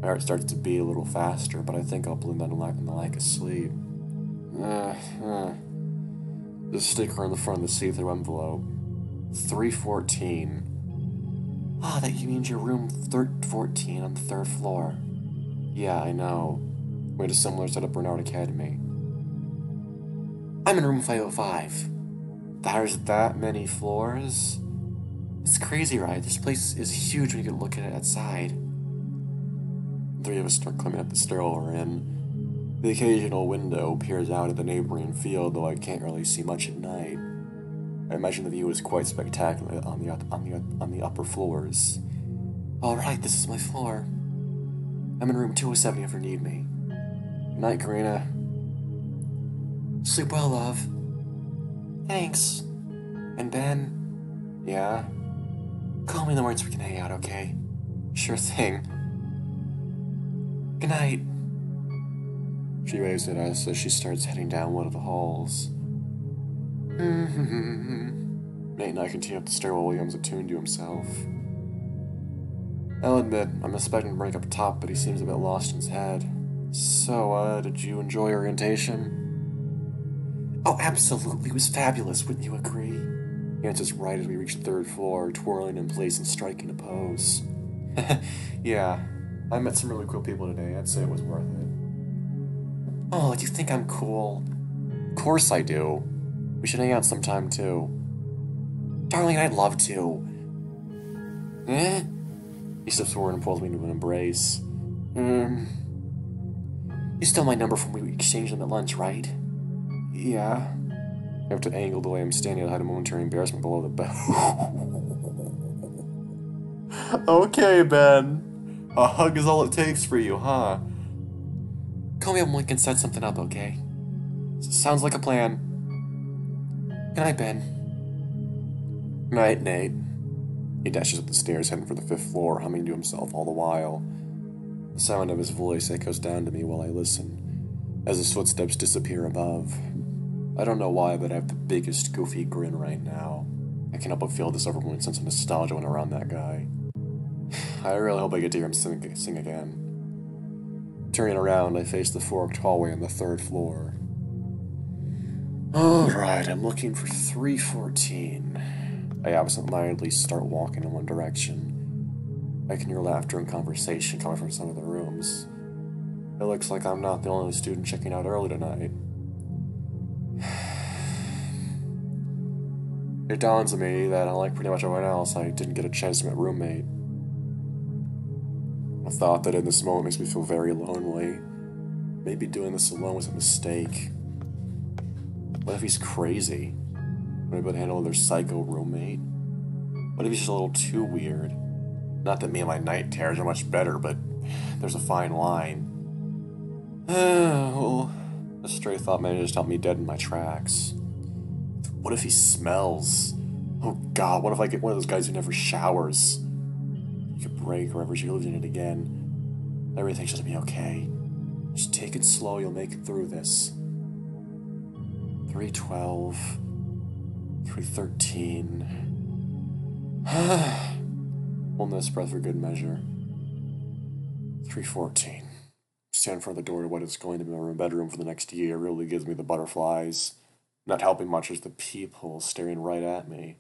My heart starts to beat a little faster, but I think I'll blend that in the lack of sleep. There's a sticker on the front of the see-through envelope. 314. Ah, that means your room 14 on the 3rd floor. Yeah, I know. We had a similar setup at Bernard Academy. I'm in room 505. There's that many floors? It's crazy, right? This place is huge when you can look at it outside. The 3 of us start climbing up the stairwell we're in. The occasional window peers out at the neighboring field, though I can't really see much at night. I imagine the view is quite spectacular on the upper floors. All right, this is my floor. I'm in room 207 if you need me. Good night, Karina. Sleep well, love. Thanks. And Ben? Yeah? Call me in the morning so we can hang out, okay? Sure thing. Good night. She waves at us as she starts heading down one of the halls. Nate and I continue up the stairwell while he hums a tune to himself. I'll admit, I'm expecting to break up top, but he seems a bit lost in his head. So, did you enjoy orientation? Oh, absolutely. It was fabulous, wouldn't you agree? He answers right as we reach the 3rd floor, twirling in place and striking a pose. Yeah, I met some really cool people today. I'd say it was worth it. Oh, do you think I'm cool? Of course I do. We should hang out sometime, too. Darling, I'd love to. Eh? He steps forward and pulls me into an embrace. You stole my number from when we exchanged them at lunch, right? Yeah. I have to angle the way I'm standing to hide a momentary embarrassment below the bed. Okay, Ben. A hug is all it takes for you, huh? Call me up when we can set something up, okay? Sounds like a plan. Good night, Ben. Night, Nate. He dashes up the stairs, heading for the 5th floor, humming to himself all the while. The sound of his voice echoes down to me while I listen, as his footsteps disappear above. I don't know why, but I have the biggest goofy grin right now. I can't help but feel this overwhelming sense of nostalgia when around that guy. I really hope I get to hear him sing again. Turning around, I face the forked hallway on the 3rd floor. Alright, I'm looking for 314. I absentmindedly start walking in one direction. I can hear laughter and conversation coming from some of the rooms. It looks like I'm not the only student checking out early tonight. It dawns on me that, unlike pretty much everyone else, I didn't get a chance to meet my roommate. A thought that in this moment makes me feel very lonely. Maybe doing this alone was a mistake. What if he's crazy? Would I be able to handle their psycho roommate? What if he's just a little too weird? Not that me and my night terrors are much better, but there's a fine line. Well, a stray thought managed to stop me dead in my tracks. What if he smells? Oh god, what if I get one of those guys who never showers? You could break wherever she lives in it again. Everything's gonna be okay. Just take it slow, you'll make it through this. 312. 313. Holding this breath for good measure. 314. Stand in front of the door to what is going to be my bedroom for the next year really gives me the butterflies. Not helping much is the peephole staring right at me.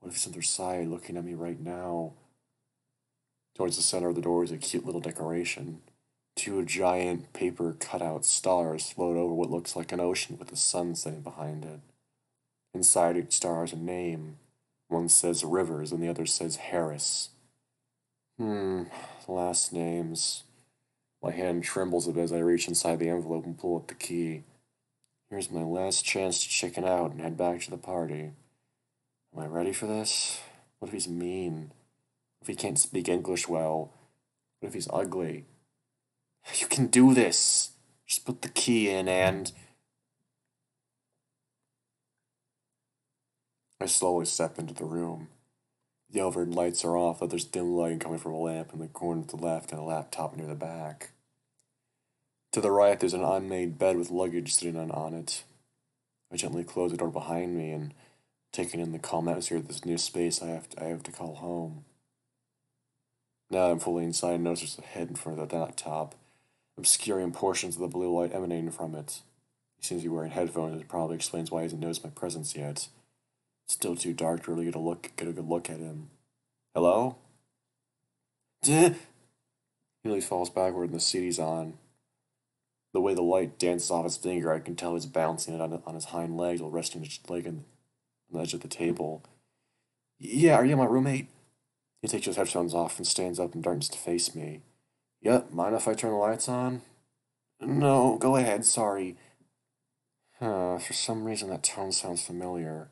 What if he's on their side looking at me right now? Towards the center of the door is a cute little decoration. 2 giant paper cutout stars float over what looks like an ocean with the sun setting behind it. Inside each star is a name. One says Rivers and the other says Harris. Last names. My hand trembles a bit as I reach inside the envelope and pull out the key. Here's my last chance to chicken out and head back to the party. Am I ready for this? What if he's mean? What if he can't speak English well? What if he's ugly? You can do this! Just put the key in and... I slowly step into the room. The overhead lights are off, but there's dim light coming from a lamp in the corner to the left and a laptop near the back. To the right, there's an unmade bed with luggage sitting on it. I gently close the door behind me and, taking in the calm atmosphere of this new space I have to call home. Now that I'm fully inside, I notice there's a head in front of the laptop, obscuring portions of the blue light emanating from it. He seems to be wearing headphones, and it probably explains why he hasn't noticed my presence yet. It's still too dark to really get a good look at him. Hello? He nearly falls backward and the seat he's on. The way the light dances off his finger, I can tell he's bouncing it on his hind legs while resting his leg on the edge of the table. Yeah, are you my roommate? He takes his headphones off and stands up and turns to face me. Yep, mind if I turn the lights on? No, go ahead, sorry. For some reason that tone sounds familiar.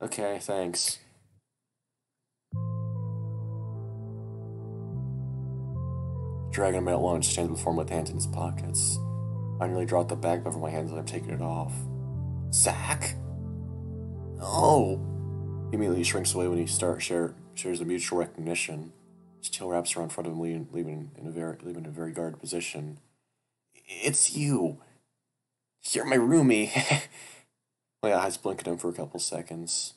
Okay, thanks. Dragging him at lunch stands before him with hands in his pockets. I nearly dropped the bag over my hands as I'm taking it off. Zach? Oh! He immediately shrinks away when he shares a mutual recognition. His tail wraps around in front of him, leaving in a very guarded position. It's you. You're my roomie. My eyes blink at him for a couple seconds.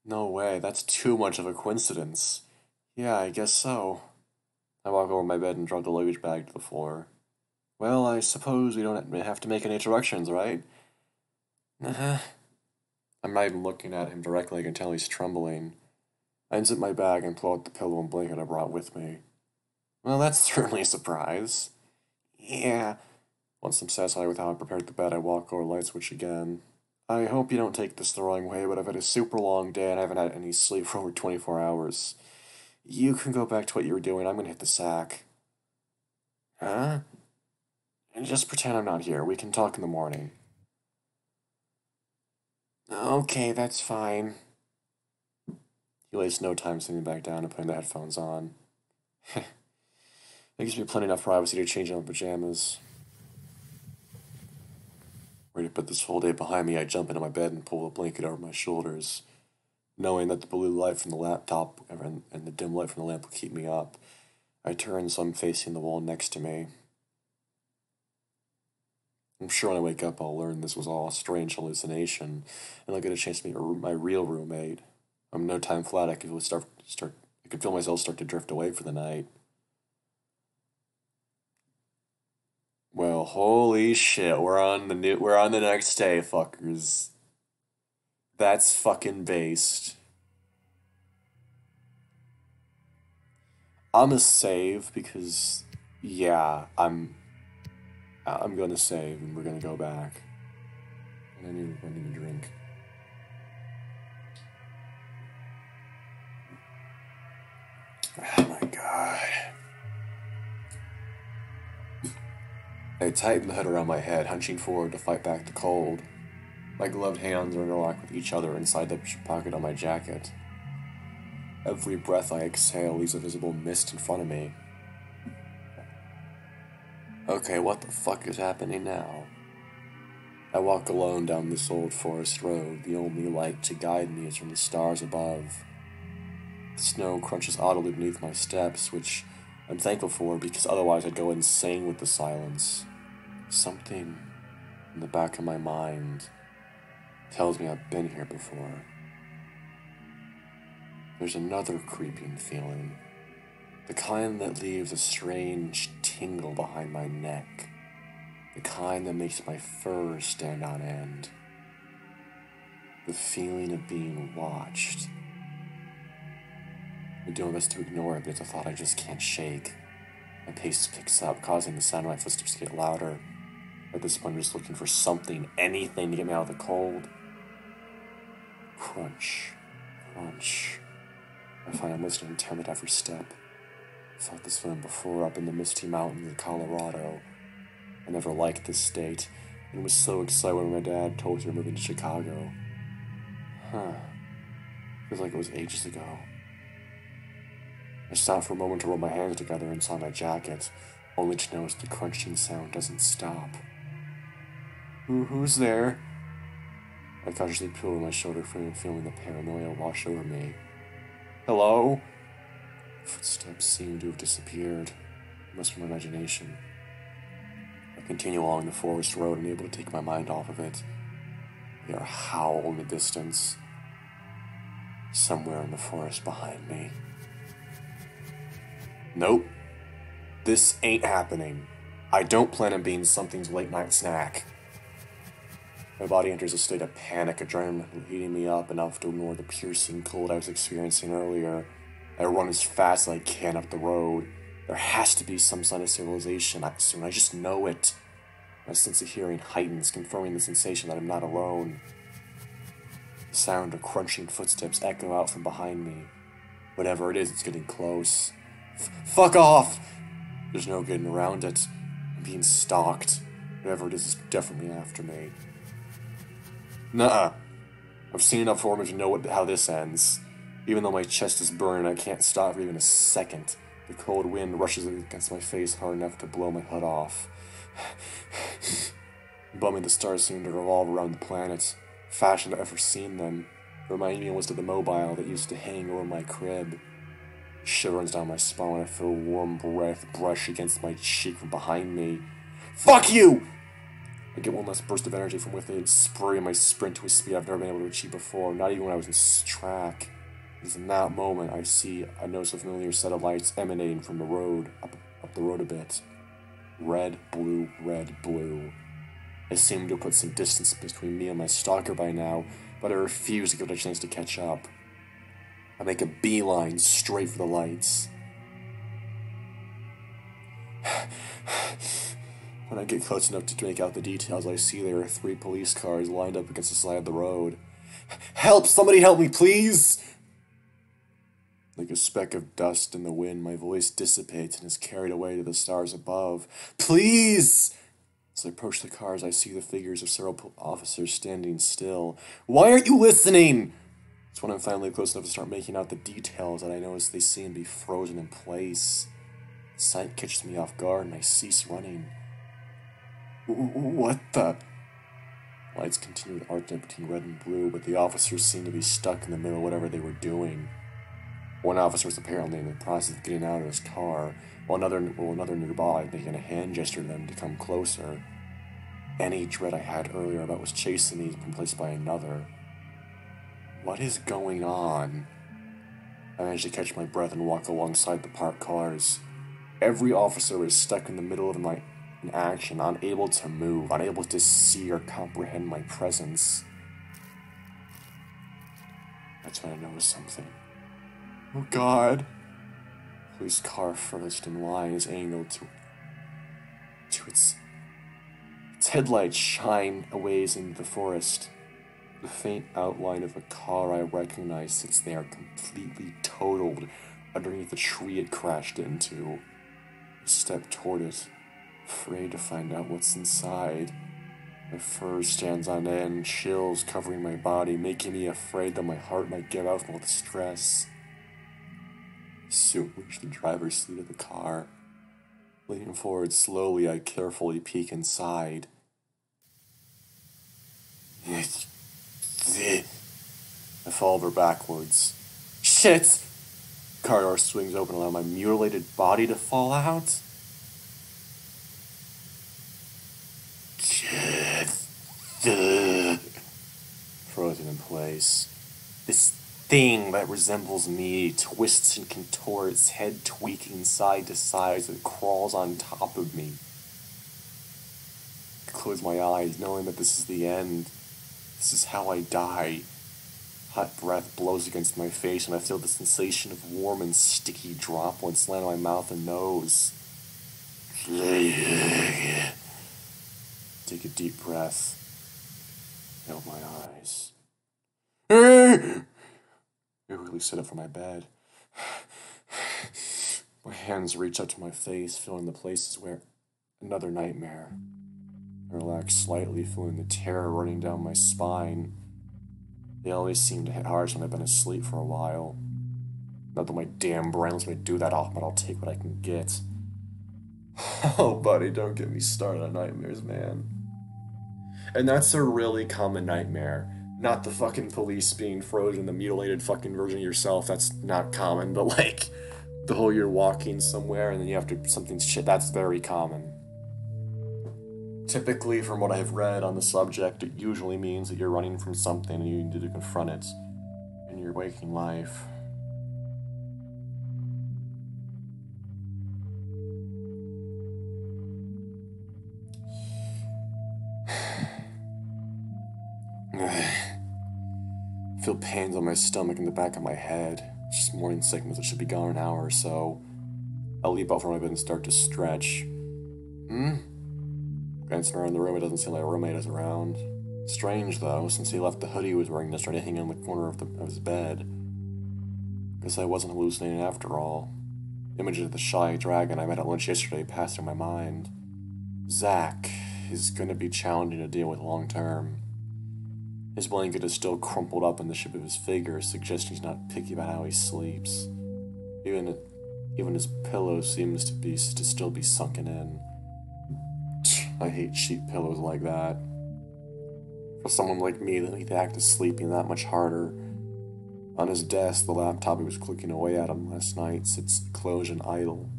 No way, that's too much of a coincidence. Yeah, I guess so. I walk over my bed and drop the luggage bag to the floor. Well, I suppose we don't have to make any introductions, right? I'm not even looking at him directly, I can tell he's trembling. I unzip my bag and pull out the pillow and blanket I brought with me. Well, that's certainly a surprise. Yeah. Once I'm satisfied with how I prepared the bed, I walk over the light switch again. I hope you don't take this the wrong way, but I've had a super long day and I haven't had any sleep for over 24 hours. You can go back to what you were doing. I'm gonna hit the sack. Huh? And just pretend I'm not here. We can talk in the morning. Okay, that's fine. He wastes no time sitting back down and putting the headphones on. That gives me plenty enough privacy to change into my pajamas. Ready to put this whole day behind me, I jump into my bed and pull the blanket over my shoulders. Knowing that the blue light from the laptop and the dim light from the lamp will keep me up, I turn so I'm facing the wall next to me. I'm sure when I wake up I'll learn this was all a strange hallucination, and I'll get a chance to meet my real roommate. I'm no time flat. I could I could feel myself start to drift away for the night. Well, holy shit, we're on the next day, fuckers. That's fucking based. I'm gonna save because, yeah, I'm gonna save and we're gonna go back. And I need a drink. Oh my god. I tighten the hood around my head, hunching forward to fight back the cold. My gloved hands are interlocked with each other inside the pocket on my jacket. Every breath I exhale leaves a visible mist in front of me. Okay, what the fuck is happening now? I walk alone down this old forest road. The only light to guide me is from the stars above. The snow crunches audibly beneath my steps, which I'm thankful for because otherwise I'd go insane with the silence. Something in the back of my mind tells me I've been here before. There's another creeping feeling. The kind that leaves a strange tingle behind my neck. The kind that makes my fur stand on end. The feeling of being watched. I do my best to ignore it, but it's a thought I just can't shake. My pace picks up, causing the sound of my footsteps to get louder. At this point, I'm just looking for something, anything to get me out of the cold. Crunch. Crunch. I find I'm listening intently to every step. I felt this feeling before up in the misty mountains of Colorado. I never liked this state, and was so excited when my dad told me we were moving to Chicago. Feels like it was ages ago. I stopped for a moment to roll my hands together inside my jacket, only to notice the crunching sound doesn't stop. Who's there? I cautiously peeled over my shoulder, feeling the paranoia wash over me. Hello? Footsteps seemed to have disappeared. It must be my imagination. I continue along the forest road, unable to take my mind off of it. I hear a howl in the distance. Somewhere in the forest behind me. Nope. This ain't happening. I don't plan on being something's late-night snack. My body enters a state of panic, adrenaline heating me up enough to ignore the piercing cold I was experiencing earlier. I run as fast as I can up the road. There has to be some sign of civilization soon. I just know it. My sense of hearing heightens, confirming the sensation that I'm not alone. The sound of crunching footsteps echo out from behind me. Whatever it is, it's getting close. Fuck off! There's no getting around it. I'm being stalked. Whatever it is definitely after me. Nuh-uh. I've seen enough horror movies to know how this ends. Even though my chest is burning, I can't stop for even a second. The cold wind rushes against my face hard enough to blow my hood off. Above me, the stars seem to revolve around the planet, fashioned I've ever seen them, reminding me almost of the mobile that used to hang over my crib. A shiver runs down my spine when I feel a warm breath brush against my cheek from behind me. Fuck you! I get one last burst of energy from within, spurring my sprint to a speed I've never been able to achieve before, not even when I was in track. It is in that moment I notice a familiar set of lights emanating from the road, up the road a bit. Red, blue, red, blue. I seem to have put some distance between me and my stalker by now, but I refuse to give it a chance to catch up. I make a beeline straight for the lights. When I get close enough to make out the details, I see there are 3 police cars lined up against the side of the road. Help! Somebody help me, please! Like a speck of dust in the wind, my voice dissipates and is carried away to the stars above. Please! As I approach the cars, I see the figures of several officers standing still. Why aren't you listening? It's when I'm finally close enough to start making out the details that I notice they seem to be frozen in place. The sight catches me off guard and I cease running. What the? Lights continue to alternate between red and blue, but the officers seem to be stuck in the middle of whatever they were doing. One officer was apparently in the process of getting out of his car, while another nearby making a hand gesture to them to come closer. Any dread I had earlier about was chasing me and replaced by another. What is going on? I managed to catch my breath and walk alongside the parked cars. Every officer was stuck in the middle of an action, unable to move, unable to see or comprehend my presence. That's when I noticed something. Oh God! The police car furthest in line is angled to its headlights shine a ways into the forest. The faint outline of a car I recognize sits there completely totaled underneath the tree it crashed into. I step toward it, afraid to find out what's inside. My fur stands on end, chills covering my body, making me afraid that my heart might give out from all the stress. I soon reach the driver's seat of the car. Leaning forward slowly, I carefully peek inside. I fall over backwards. Shit! Car door swings open, allowing my mutilated body to fall out. Frozen in place. This thing that resembles me twists and contorts, head tweaking side to side as it crawls on top of me. I close my eyes, knowing that this is the end. This is how I die. Hot breath blows against my face, and I feel the sensation of warm and sticky droplets land on my mouth and nose. Take a deep breath. I open my eyes. I really sit up from my bed. My hands reach up to my face, feeling the places where another nightmare. I relax slightly, feeling the terror running down my spine. They always seem to hit hard when I've been asleep for a while. Not that my damn brain lets me do that off, but I'll take what I can get. Oh, buddy, don't get me started on nightmares, man. And that's a really common nightmare. Not the fucking police being frozen, the mutilated fucking version of yourself, that's not common, but like, the whole you're walking somewhere and then you have to, something's shit, that's very common. Typically, from what I've read on the subject, it usually means that you're running from something and you need to confront it in your waking life. I feel pains on my stomach and the back of my head. It's just morning sickness. It should be gone in an hour or so. I'll leap out from my bed and start to stretch. Glancing around the room, it doesn't seem like my roommate is around. Strange, though, since he left the hoodie he was wearing yesterday hanging in the corner of his bed. Guess I wasn't hallucinating after all. Images of the shy dragon I met at lunch yesterday passed through my mind. Zach is going to be challenging to deal with long term. His blanket is still crumpled up in the shape of his figure, suggesting he's not picky about how he sleeps. Even his pillow seems to still be sunken in. I hate cheap pillows like that. For someone like me, they make the act of sleeping that much harder. On his desk, the laptop he was clicking away at him last night sits closed and idle.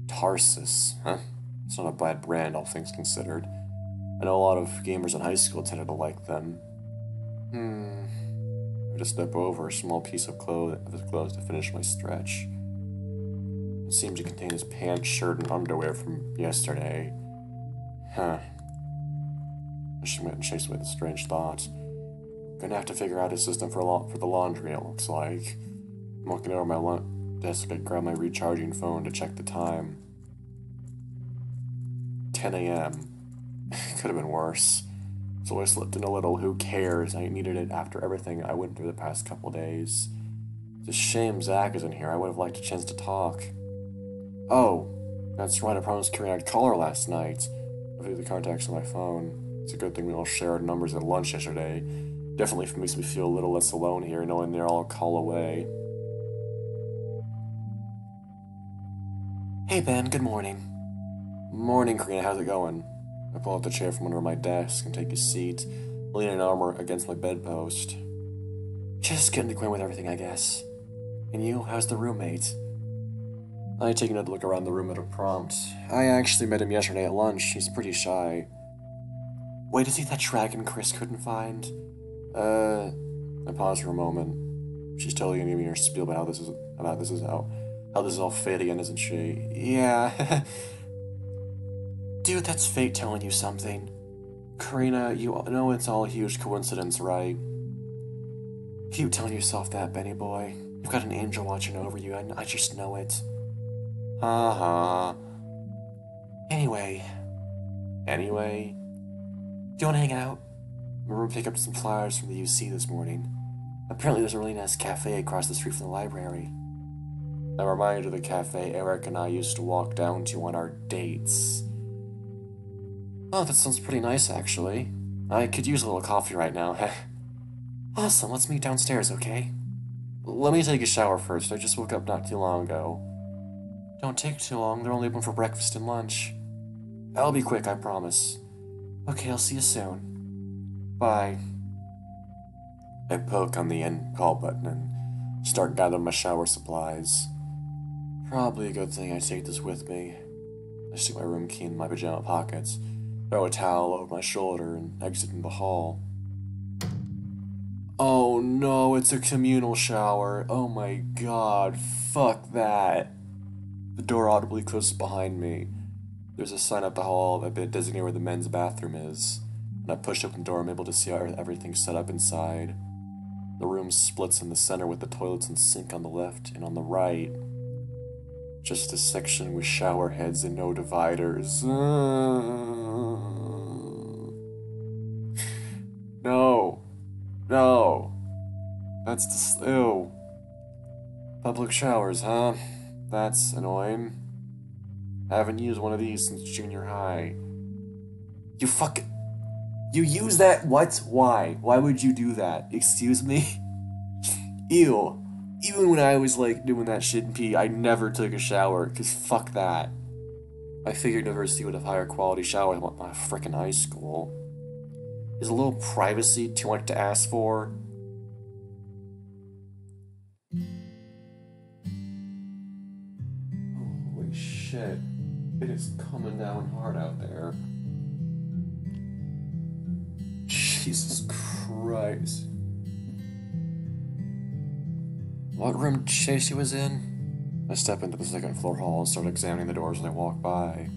Tarsus, huh? It's not a bad brand, all things considered. I know a lot of gamers in high school tended to like them. I just step over a small piece of his clothes to finish my stretch. It seemed to contain his pants, shirt, and underwear from yesterday. I should chase away the strange thoughts. Gonna have to figure out a system for the laundry, it looks like. I'm walking over my desk, I grab my recharging phone to check the time. 10 a.m. Could have been worse. So I slipped in a little, who cares? I needed it after everything I went through the past couple days. It's a shame Zach isn't here. I would have liked a chance to talk. Oh, that's right, I promised Karen I'd call her last night. I threw the contacts on my phone. It's a good thing we all shared numbers at lunch yesterday. Definitely makes me feel a little less alone here, knowing they're all a call away. Hey Ben, good morning. Morning, Karina, how's it going? I pull out the chair from under my desk and take a seat, leaning an arm against my bedpost. Just getting acquainted with everything, I guess. And you, how's the roommate? I take another look around the room at a prompt. I actually met him yesterday at lunch. He's pretty shy. Wait, is he that dragon Chris couldn't find? I pause for a moment. She's totally gonna give me her spiel about how this is all fate again, isn't she? Yeah. Dude, that's fate telling you something. Karina, you know it's all a huge coincidence, right? Keep telling yourself that, Benny boy. You've got an angel watching over you, and I just know it. Ha. Anyway. Do you want to hang out? My room picked up some flowers from the UC this morning. Apparently there's a really nice cafe across the street from the library. I'm reminded of the cafe Eric and I used to walk down to on our dates. Oh, that sounds pretty nice, actually. I could use a little coffee right now. Awesome, let's meet downstairs, okay? Let me take a shower first. I just woke up not too long ago. Don't take too long. They're only open for breakfast and lunch. I'll be quick, I promise. Okay, I'll see you soon. Bye. I poke on the end call button and start gathering my shower supplies. Probably a good thing I take this with me. I stick my room key in my pajama pockets, throw a towel over my shoulder, and exit in the hall. Oh no, it's a communal shower. Oh my god, fuck that. The door audibly closes behind me. There's a sign up the hall a bit designated where the men's bathroom is. When I push open the door, I'm able to see how everything's set up inside. The room splits in the center with the toilets and sink on the left, and on the right, just a section with shower heads and no dividers. No. That's just, ew. Public showers, huh? That's annoying. I haven't used one of these since junior high. You use that? What? Why? Why would you do that? Excuse me? Ew. Even when I was, doing that shit in PE, I never took a shower, because fuck that. I figured university would have higher quality showers than my frickin' high school. Is a little privacy too much to ask for? Holy shit. It is coming down hard out there. Jesus Christ. What room Chasey was in? I step into the second floor hall and start examining the doors as I walk by.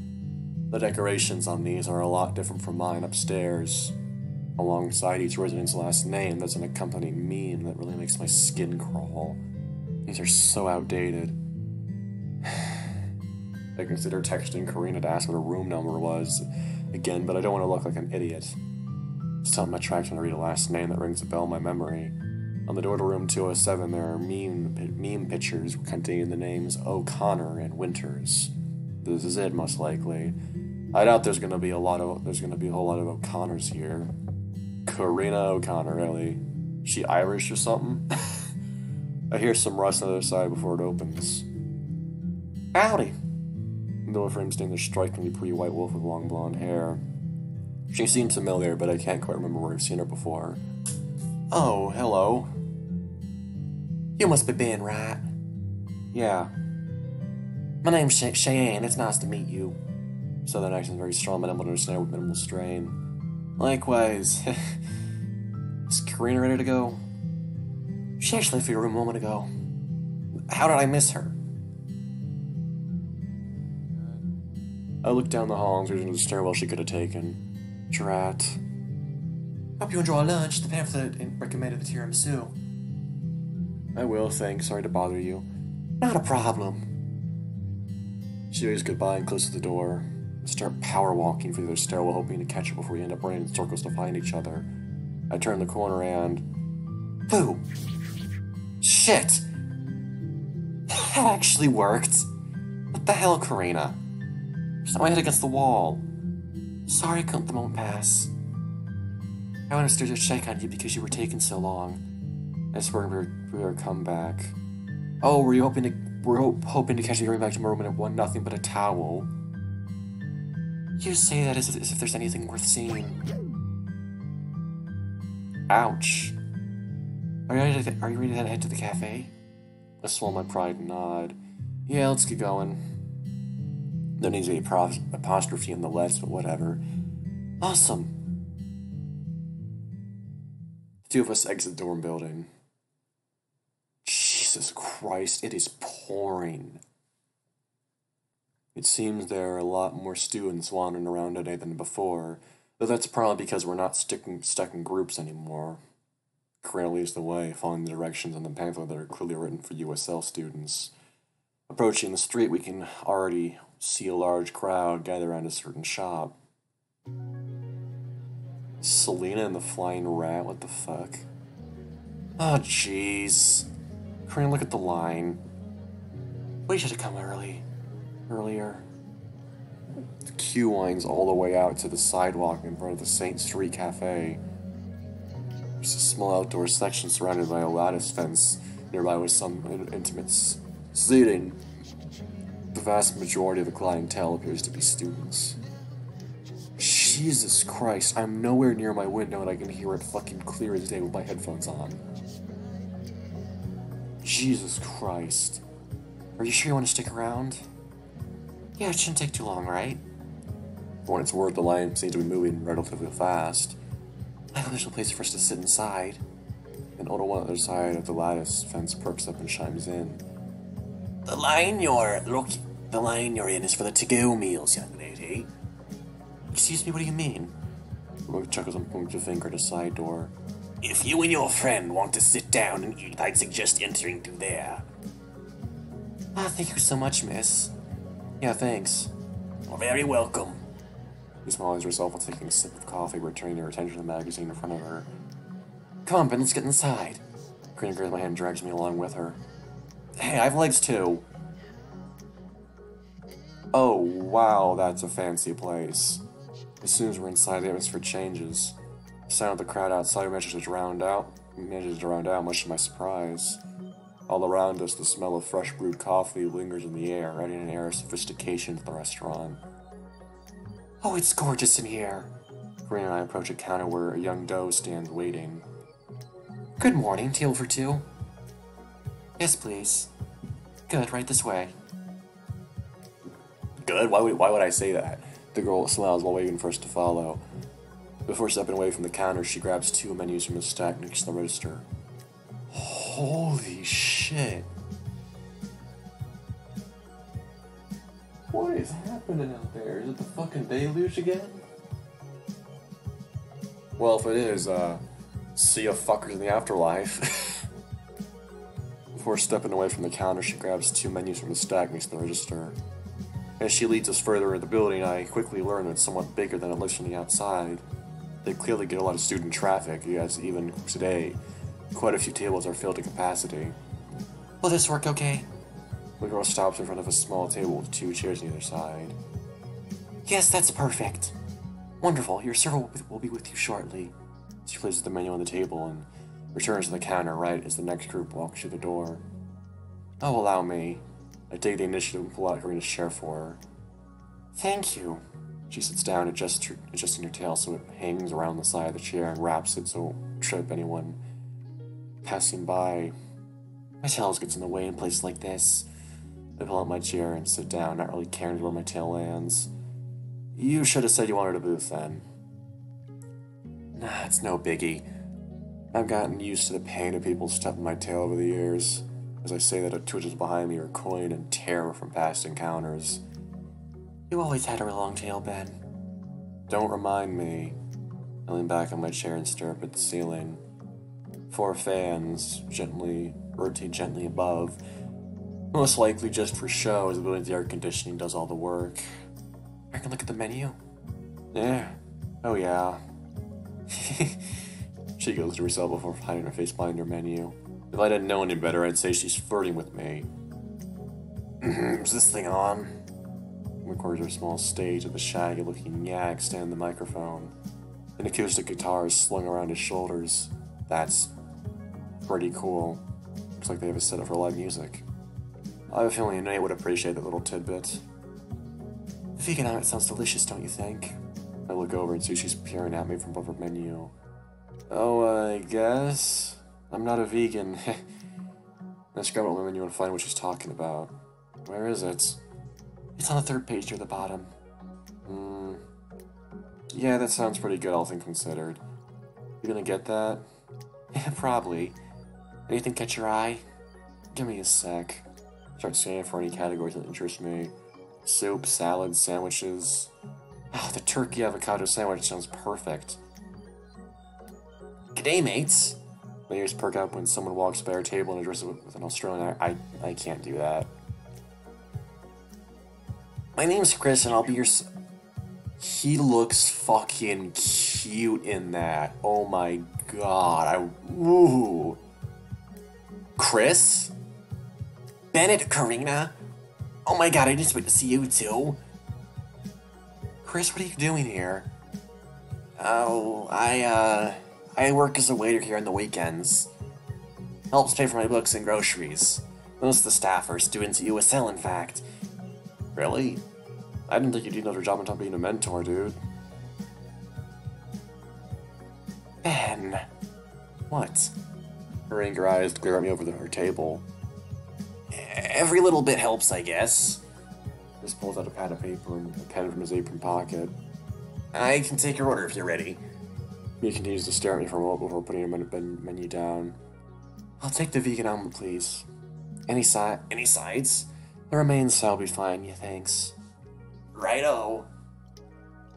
The decorations on these are a lot different from mine upstairs. Alongside each resident's last name, there's an accompanying meme that really makes my skin crawl. These are so outdated. I consider texting Karina to ask what her room number was again, but I don't want to look like an idiot. Something attracts me to read a last name that rings a bell in my memory. On the door to room 207, there are meme pictures containing the names O'Connor and Winters. This is it, most likely. I doubt there's gonna be a whole lot of O'Connors here. Karina O'Connor, really? She Irish or something? I hear some rust on the other side before it opens. Howdy! The door frame stands a strikingly pretty white wolf with long blonde hair. She seems familiar, but I can't quite remember where I've seen her before. Oh, hello. You must be Ben, right? Yeah. My name's Cheyenne. It's nice to meet you. Southern accent very strong, but able to understand with minimal strain. Likewise. Is Karina ready to go? She actually left your room a moment ago. How did I miss her? I looked down the hall and through the stairwell she could have taken. Drat. Hope you enjoy lunch. The pamphlet recommended the tiramisu. I will, thanks. Sorry to bother you. Not a problem. She waves goodbye and closes the door. Start power walking through their stairwell, hoping to catch it before we end up running in circles to find each other. I turn the corner and... Boo! Shit! That actually worked! What the hell, Karina? Just my head against the wall. Sorry I couldn't let the moment pass. I went upstairs to check on you because you were taking so long. I swear we were come back. Oh, were you hoping to catch me going back to my room and it won nothing but a towel? You say that as if there's anything worth seeing. Ouch. Are you ready to head to the cafe? I swallow my pride and nod. Yeah, let's get going. There needs to be apostrophe in the let's, but whatever. Awesome. The two of us exit the dorm building. Jesus Christ, it is pouring. It seems there are a lot more students wandering around today than before, though that's probably because we're not stuck in groups anymore. Karina leads the way, following the directions on the pamphlet that are clearly written for USL students. Approaching the street, we can already see a large crowd gather around a certain shop. Selena and the Flying Rat, what the fuck? Oh, jeez. Karina, look at the line. We should have come earlier. The queue winds all the way out to the sidewalk in front of the St. Street Cafe. There's a small outdoor section surrounded by a lattice fence, nearby with some intimate seating. The vast majority of the clientele appears to be students. Jesus Christ, I'm nowhere near my window and I can hear it fucking clear as day with my headphones on. Jesus Christ. Are you sure you want to stick around? Yeah, it shouldn't take too long, right? For what it's worth, the line seems to be moving relatively fast. I hope there's a place for us to sit inside. An older one on the other side of the lattice fence perks up and chimes in. The line you're in is for the to-go meals, young lady. Excuse me, what do you mean? Rogue chuckles and points a finger at a side door. If you and your friend want to sit down and eat, I'd suggest entering through there. Ah, thank you so much, miss. Yeah, thanks. You're very welcome. She smiles herself while taking a sip of coffee, returning her attention to the magazine in front of her. Come on, Ben, let's get inside. Karina grabs my hand and drags me along with her. Hey, I have legs too. Oh, wow, that's a fancy place. As soon as we're inside, the atmosphere changes. The sound of the crowd outside manages to drown out, much to my surprise. All around us, the smell of fresh brewed coffee lingers in the air, adding an air of sophistication to the restaurant. Oh, it's gorgeous in here. Karina and I approach a counter where a young doe stands waiting. Good morning, table for two. Yes, please. Good, right this way. Good? Why would I say that? The girl smiles while waiting for us to follow. Before stepping away from the counter, she grabs two menus from the stack next to the register. Holy shit. What is happening out there? Is it the fucking deluge again? Well, if it is, see ya fuckers in the afterlife. Before stepping away from the counter, she grabs two menus from the stack next to the register. As she leads us further in the building, I quickly learn that it's somewhat bigger than it looks from the outside. They clearly get a lot of student traffic, as even today, quite a few tables are filled to capacity. Will this work okay? The girl stops in front of a small table with two chairs on either side. Yes, that's perfect. Wonderful, your server will be with you shortly. She places the menu on the table and returns to the counter right as the next group walks through the door. Oh, allow me. I take the initiative and pull out Karina's chair for her. Thank you. She sits down, adjusting her tail so it hangs around the side of the chair and wraps it so it won't trip anyone passing by. My tail gets in the way in places like this. I pull out my chair and sit down, not really caring where my tail lands. You should have said you wanted a booth then. Nah, it's no biggie. I've gotten used to the pain of people stuffing my tail over the years. As I say that, it twitches behind me, recoiling in terror from past encounters. You always had a long tail, Ben. Don't remind me. I lean back on my chair and stare up at the ceiling. 4 fans rotate gently above. Most likely just for show, as the building's air conditioning does all the work. I can look at the menu? Yeah. Oh, yeah. She goes to herself before hiding her face behind her menu. If I didn't know any better, I'd say she's flirting with me. Is this thing on? Records her small stage with a shaggy-looking yak standing the microphone. An acoustic guitar is slung around his shoulders. That's pretty cool. Looks like they have a setup for live music. I have a feeling Nate would appreciate that little tidbit. Vegan omelet sounds delicious, don't you think? I look over and see she's peering at me from above her menu. Oh, I guess? I'm not a vegan. Let's grab it on the menu and find what she's talking about. Where is it? It's on the third page near the bottom. Yeah, that sounds pretty good, all things considered. You gonna get that? Yeah, probably. Anything catch your eye? Give me a sec. Start scanning for any categories that interest me. Soup, salad, sandwiches. Oh, the turkey avocado sandwich sounds perfect. G'day, mates! My ears perk up when someone walks by our table and addresses it with an Australian. I can't do that. My name's Chris, and I'll be your. He looks fucking cute in that. Oh my god. Ooh. Chris? Bennett, Karina? Oh my god, I just went to see you too. Chris, what are you doing here? Oh, I work as a waiter here on the weekends. Helps pay for my books and groceries. Most of the staff are students at USL, in fact. Really? I didn't think you'd do another job on top of being a mentor, dude. Ben. What? Her angry eyes glare at me over her table. Every little bit helps, I guess. Chris pulls out a pad of paper and a pen from his apron pocket. I can take your order if you're ready. He continues to stare at me for a moment before putting her menu down. I'll take the vegan omelet, please. Any sides? The remains I'll be fine, yeah, thanks. Righto.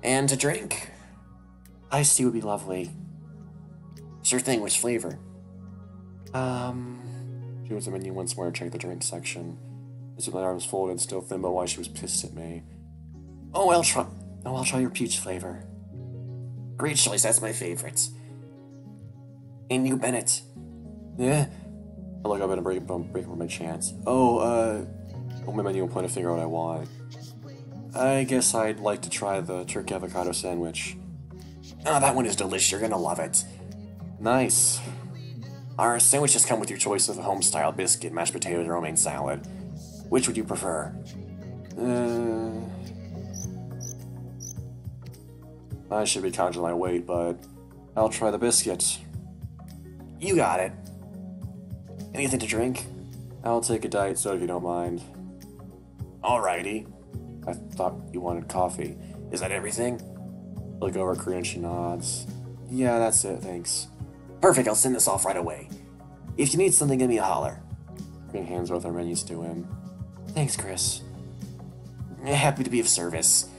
And to drink? Iced tea would be lovely. Sure thing, which flavor? She was the menu once more and checked the drink section. As if my arms folded and still thin about why she was pissed at me. I'll try your peach flavor. Great choice, that's my favorite. And you, Bennett. Yeah? I look up and break up my chance. On my menu and point a finger at what I want. I guess I'd like to try the turkey avocado sandwich. Oh, that one is delicious, you're gonna love it. Nice. Our sandwiches come with your choice of a home-style biscuit, mashed potatoes, or romaine salad. Which would you prefer? I should be counting my weight, but I'll try the biscuit. You got it. Anything to drink? I'll take a diet soda if you don't mind. Alrighty. I thought you wanted coffee. Is that everything? I look over at Karina and she nods. Yeah, that's it, thanks. Perfect, I'll send this off right away. If you need something, give me a holler. Karina hands both our menus to him. Thanks, Chris. Happy to be of service.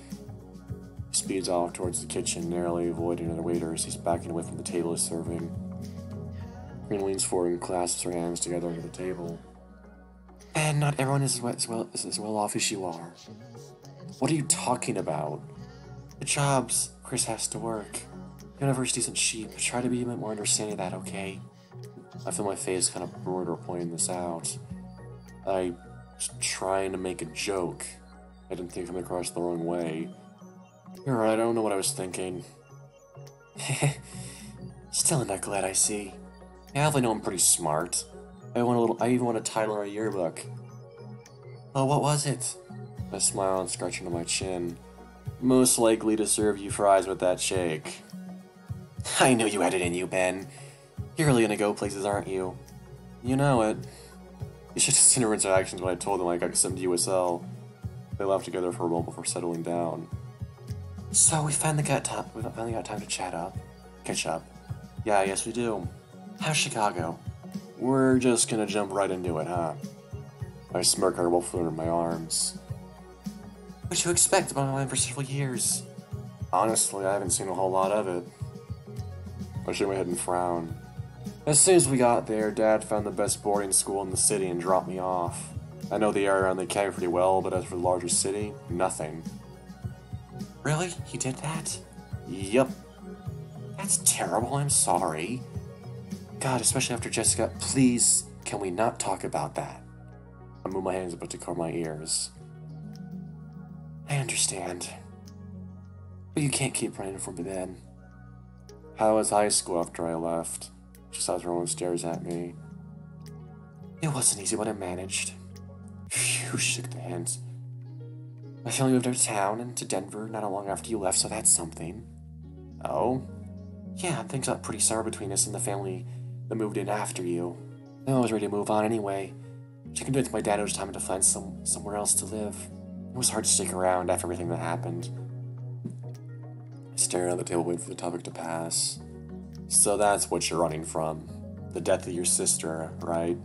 He speeds off towards the kitchen, narrowly avoiding other waiters. He's backing away from the table he's serving. Karina leans forward and clasps her hands together under the table. And not everyone is as well off as you are. What are you talking about? The jobs Chris has to work. University isn't cheap. Try to be a bit more understanding of that, okay? I feel my face kind of broader pointing this out. I was trying to make a joke. I didn't think it came across the wrong way. You're right, I don't know what I was thinking. Still not glad I see. Yeah, I know I'm pretty smart. I even want a title in our yearbook. Oh, what was it? I smile and scratch into my chin. Most likely to serve you fries with that shake. I knew you had it in you, Ben. You're really gonna go places, aren't you? You know it. You should have seen her interactions when I told them I got sent to USL. They laughed together for a moment before settling down. So we finally got time to catch up. Yeah, yes we do. How's Chicago? We're just gonna jump right into it, huh? I smirk at her while floating in my arms. What you expect about my life for several years? Honestly, I haven't seen a whole lot of it. I shake my head and frown. As soon as we got there, Dad found the best boarding school in the city and dropped me off. I know the area around the county pretty well, but as for the larger city, nothing. Really? He did that? Yup. That's terrible, I'm sorry. God, especially after Jessica, please, can we not talk about that? I move my hands about to cover my ears. I understand. But you can't keep running from bed. How was high school after I left? She saw throwing stares at me. It wasn't easy, but I managed. Phew, she shook the hands. My family moved out of town and to Denver not long after you left, so that's something. Oh? Yeah, things got pretty sour between us and the family that moved in after you. I was ready to move on anyway. She convinced my dad it was time to find somewhere else to live. It was hard to stick around after everything that happened. I stared at the table waiting for the topic to pass. So that's what you're running from. The death of your sister, right?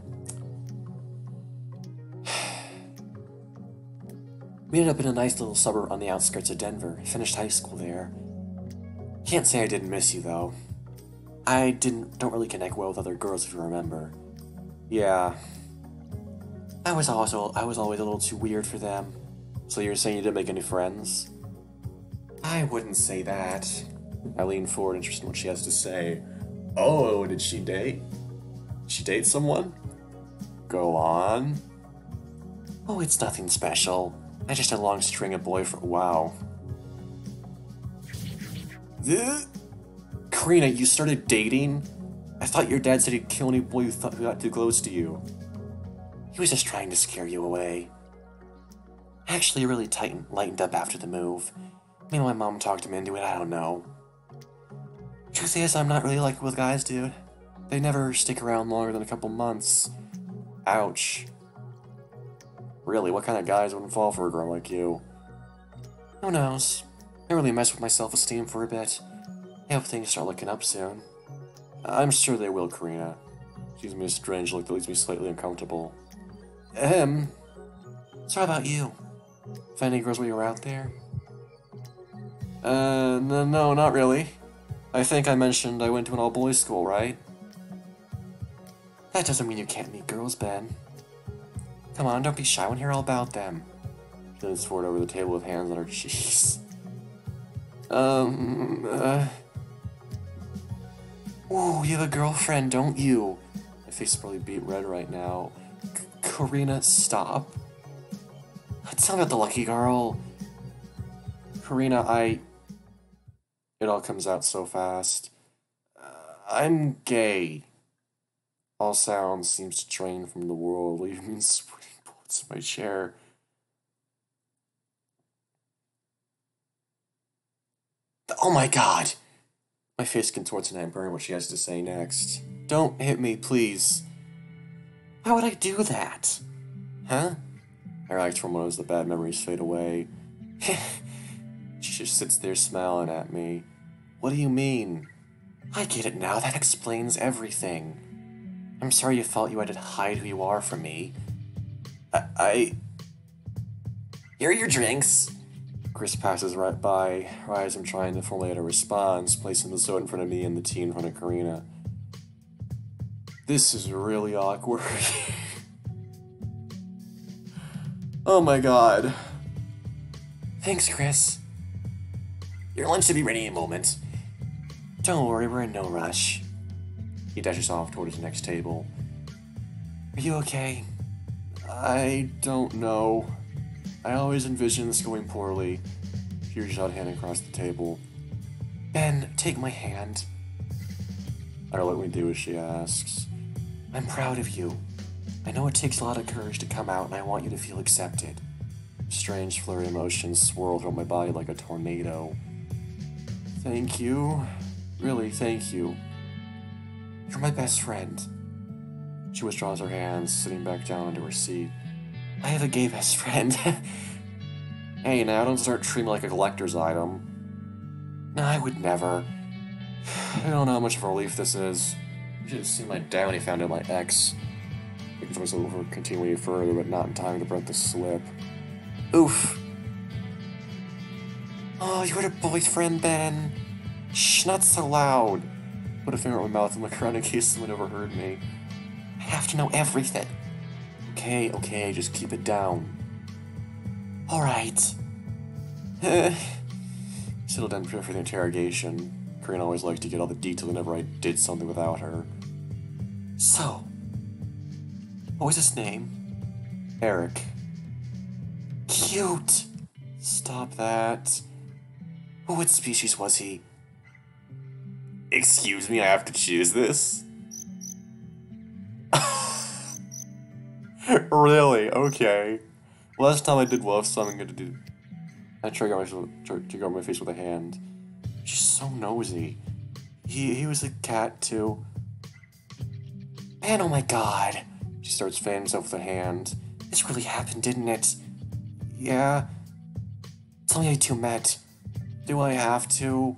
We ended up in a nice little suburb on the outskirts of Denver. I finished high school there. Can't say I didn't miss you, though. I don't really connect well with other girls, if you remember. Yeah. I was always a little too weird for them. So you're saying you didn't make any friends? I wouldn't say that. I lean forward, interested in what she has to say. Oh, did she date? Did she date someone? Go on. Oh, it's nothing special. I just had a long string of boyfriends. Wow. Karina, you started dating? I thought your dad said he'd kill any boy who got too close to you. He was just trying to scare you away. Actually, really lightened up after the move. Maybe my mom talked him into it, I don't know. Truth is, I'm not really like with guys, dude. They never stick around longer than a couple months. Ouch. Really, what kind of guys wouldn't fall for a girl like you? Who knows? I really messed with my self-esteem for a bit. I hope things start looking up soon. I'm sure they will, Karina. She gives me a strange look that leaves me slightly uncomfortable. So how about you? Find any girls while you were out there? No, not really. I think I mentioned I went to an all-boys school, right? That doesn't mean you can't meet girls, Ben. Come on, don't be shy when you hear all about them. She leans forward over the table with hands on her cheeks. Ooh, you have a girlfriend, don't you? My face is probably beet red right now. Karina, stop. Tell me about the lucky girl. Karina, It all comes out so fast. I'm gay. All sounds seems to drain from the world, leaving me sweating bullets in my chair. Oh my god! My face contorts and I'm burning what she has to say next. Don't hit me, please. Why would I do that? Huh? I relax for a moment as the bad memories fade away. She just sits there smiling at me. What do you mean? I get it now, that explains everything. I'm sorry you felt you had to hide who you are from me. Here are your drinks. Chris passes right by, as I'm trying to formulate a response, placing the soda in front of me and the tea in front of Karina. This is really awkward. Oh my god. Thanks, Chris. Your lunch should be ready in a moment. Don't worry, we're in no rush. He dashes off towards the next table. Are you okay? I don't know. I always envision this going poorly. She reaches out a hand across the table. Ben, take my hand. I don't let me do as she asks. I'm proud of you. I know it takes a lot of courage to come out, and I want you to feel accepted. Strange flurry of emotions swirl through my body like a tornado. Thank you. Really, thank you. You're my best friend. She withdraws her hands, sitting back down into her seat. I have a gay best friend. Hey, now don't start treating me like a collector's item. No, I would never. I don't know how much of a relief this is. You should have seen my dad when he found out my ex. I could voice over continuing further, but not in time to prevent the slip. Oof. Oh, you had a boyfriend, Ben. Shh, not so loud. Put a finger on my mouth and look around in case someone overheard me. I have to know everything. Okay, just keep it down. Alright. settled in for the interrogation. Karina always liked to get all the details whenever I did something without her. So, what was his name? Eric. Cute! Stop that. What species was he? Excuse me, I have to choose this? Really? Okay. Last time I did wolf, so I'm gonna do... I trigger my face with a hand. She's so nosy. He was a cat, too. Man, oh my god! She starts fanning herself with a hand. This really happened, didn't it? Yeah? Tell me how you two met. Do I have to?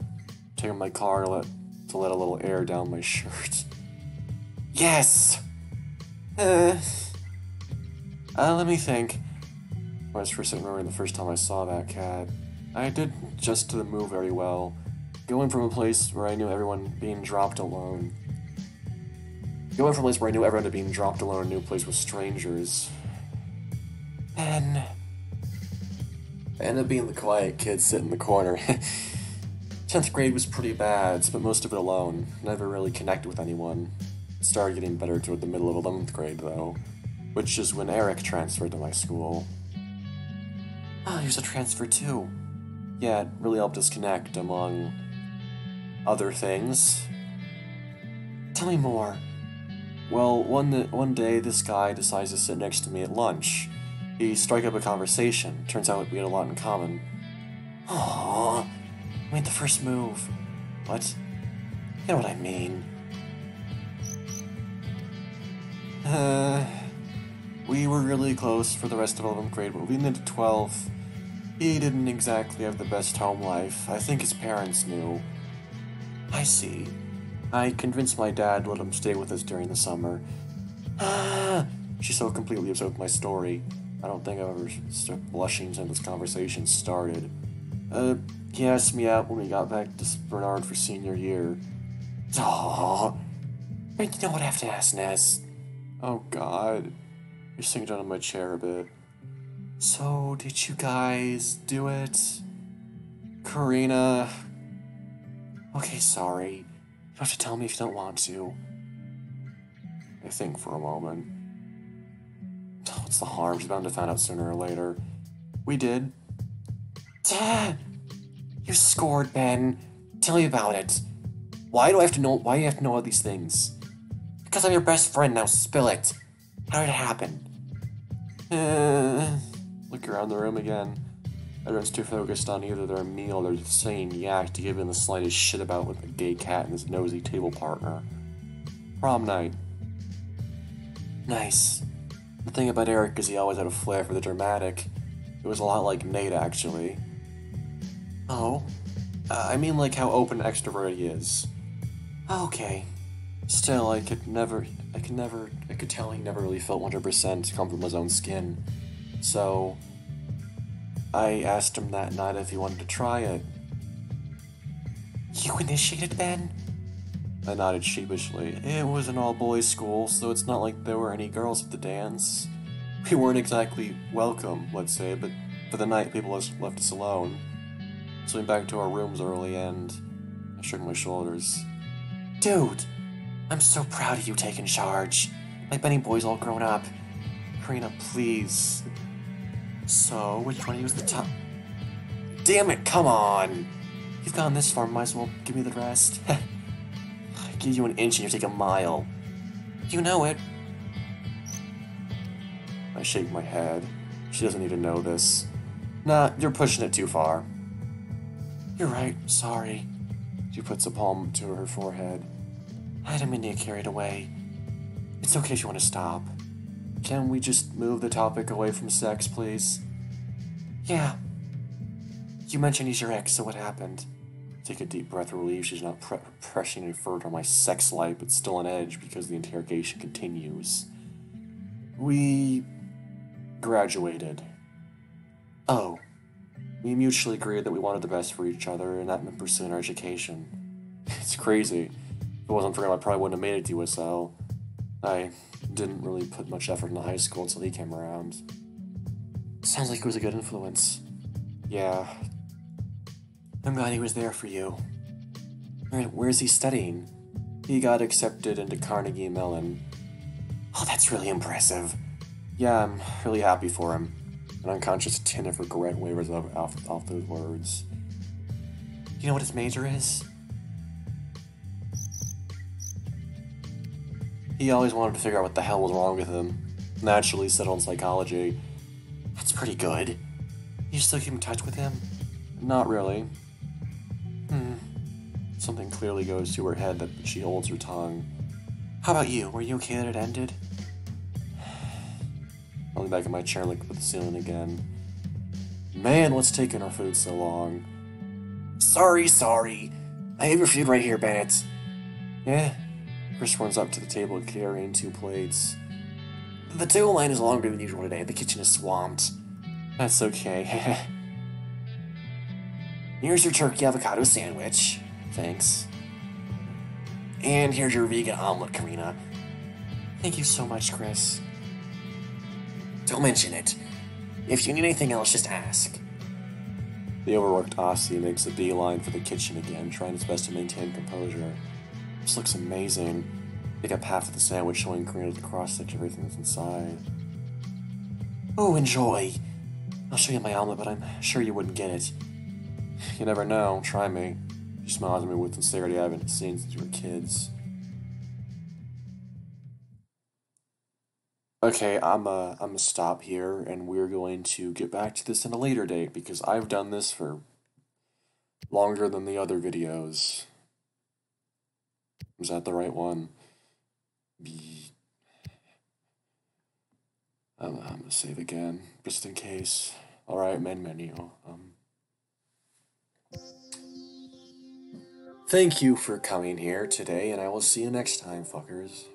Taking my car to let a little air down my shirt. Yes! Let me think. I was first remembering the first time I saw that cat. I did just to move very well. Going from a place where I knew everyone being dropped alone. Going from a place where I knew everyone to being dropped alone in a new place with strangers. And I ended up being the quiet kid sitting in the corner. 10th grade was pretty bad, spent most of it alone. Never really connected with anyone. Started getting better toward the middle of 11th grade, though. Which is when Eric transferred to my school. Oh, he was a transfer too. Yeah, it really helped us connect, among other things. Tell me more. Well, one day, this guy decides to sit next to me at lunch. He strike up a conversation. Turns out we had a lot in common. Aww, made the first move. What? You know what I mean. We were really close for the rest of 11th grade, but moving into 12th, he didn't exactly have the best home life. I think his parents knew. I see. I convinced my dad to let him stay with us during the summer. She's so completely upset with my story. I don't think I've ever started blushing since this conversation started. He asked me out when we got back to Bernard for senior year. Aww. You know what I have to ask, Ness? Oh god. You're sinking down on my chair a bit. So, did you guys do it? Karina? Okay, sorry. You don't have to tell me if you don't want to. I think for a moment. What's the harm? She's bound to find out sooner or later. We did. Dad! You scored, Ben. Tell me about it. Why do you have to know all these things? Because I'm your best friend, now spill it. How did it happen? Look around the room again. Everyone's too focused on either their meal or their saying yak to give in the slightest shit about with a gay cat and his nosy table partner. Prom night. Nice. The thing about Eric is he always had a flair for the dramatic. It was a lot like Nate, actually. Oh? I mean like how open and extroverted he is. Okay. Still, I could tell he never really felt 100% come from his own skin. So, I asked him that night if he wanted to try it. You initiated, Ben? I nodded sheepishly. It was an all-boys school, so it's not like there were any girls at the dance. We weren't exactly welcome, let's say, but for the night people left us alone. So we went back to our rooms early and I shook my shoulders. Dude! I'm so proud of you taking charge. My Benny boy's all grown up. Karina, please. So, which one of you is the top? Damn it, come on! You've gone this far, might as well give me the rest. I give you an inch and you take a mile. You know it. I shake my head. She doesn't need to know this. Nah, you're pushing it too far. You're right, sorry. She puts a palm to her forehead. I didn't mean to get carried away. It's okay if you want to stop. Can we just move the topic away from sex, please? Yeah. You mentioned he's your ex, so what happened? Take a deep breath of relief. She's not pressing any further on my sex life, but still on edge because the interrogation continues. We graduated. Oh. We mutually agreed that we wanted the best for each other, and that meant pursuing our education. It's crazy. If it wasn't for him, I probably wouldn't have made it to USL. I didn't really put much effort into high school until he came around. Sounds like he was a good influence. Yeah. I'm glad he was there for you. Where's he studying? He got accepted into Carnegie Mellon. Oh, that's really impressive. Yeah, I'm really happy for him. An unconscious tin of regret wavers off those words. You know what his major is? He always wanted to figure out what the hell was wrong with him. Naturally settled in psychology. That's pretty good. You still keep in touch with him? Not really. Something clearly goes to her head that she holds her tongue. How about you? Were you okay that it ended? I lean back in my chair and look up at the ceiling again. Man, what's taking our food so long? Sorry. I have your food right here, Bennett. Yeah? Chris runs up to the table carrying 2 plates. The table line is longer than usual today. The kitchen is swamped. That's okay. Here's your turkey avocado sandwich. Thanks. And here's your vegan omelet, Karina. Thank you so much, Chris. Don't mention it. If you need anything else, just ask. The overworked Aussie makes a beeline for the kitchen again, trying his best to maintain composure. This looks amazing. Pick up half of the sandwich, showing Karina the cross-section of everything that's inside. Oh, enjoy. I'll show you my omelet, but I'm sure you wouldn't get it. You never know. Try me. She smiles at me with sincerity I haven't seen since we were kids. Okay, I'm gonna stop here, and we're going to get back to this in a later date, because I've done this for longer than the other videos. Was that the right one? I'm gonna save again, just in case. Alright, main menu. Thank you for coming here today, and I will see you next time, fuckers.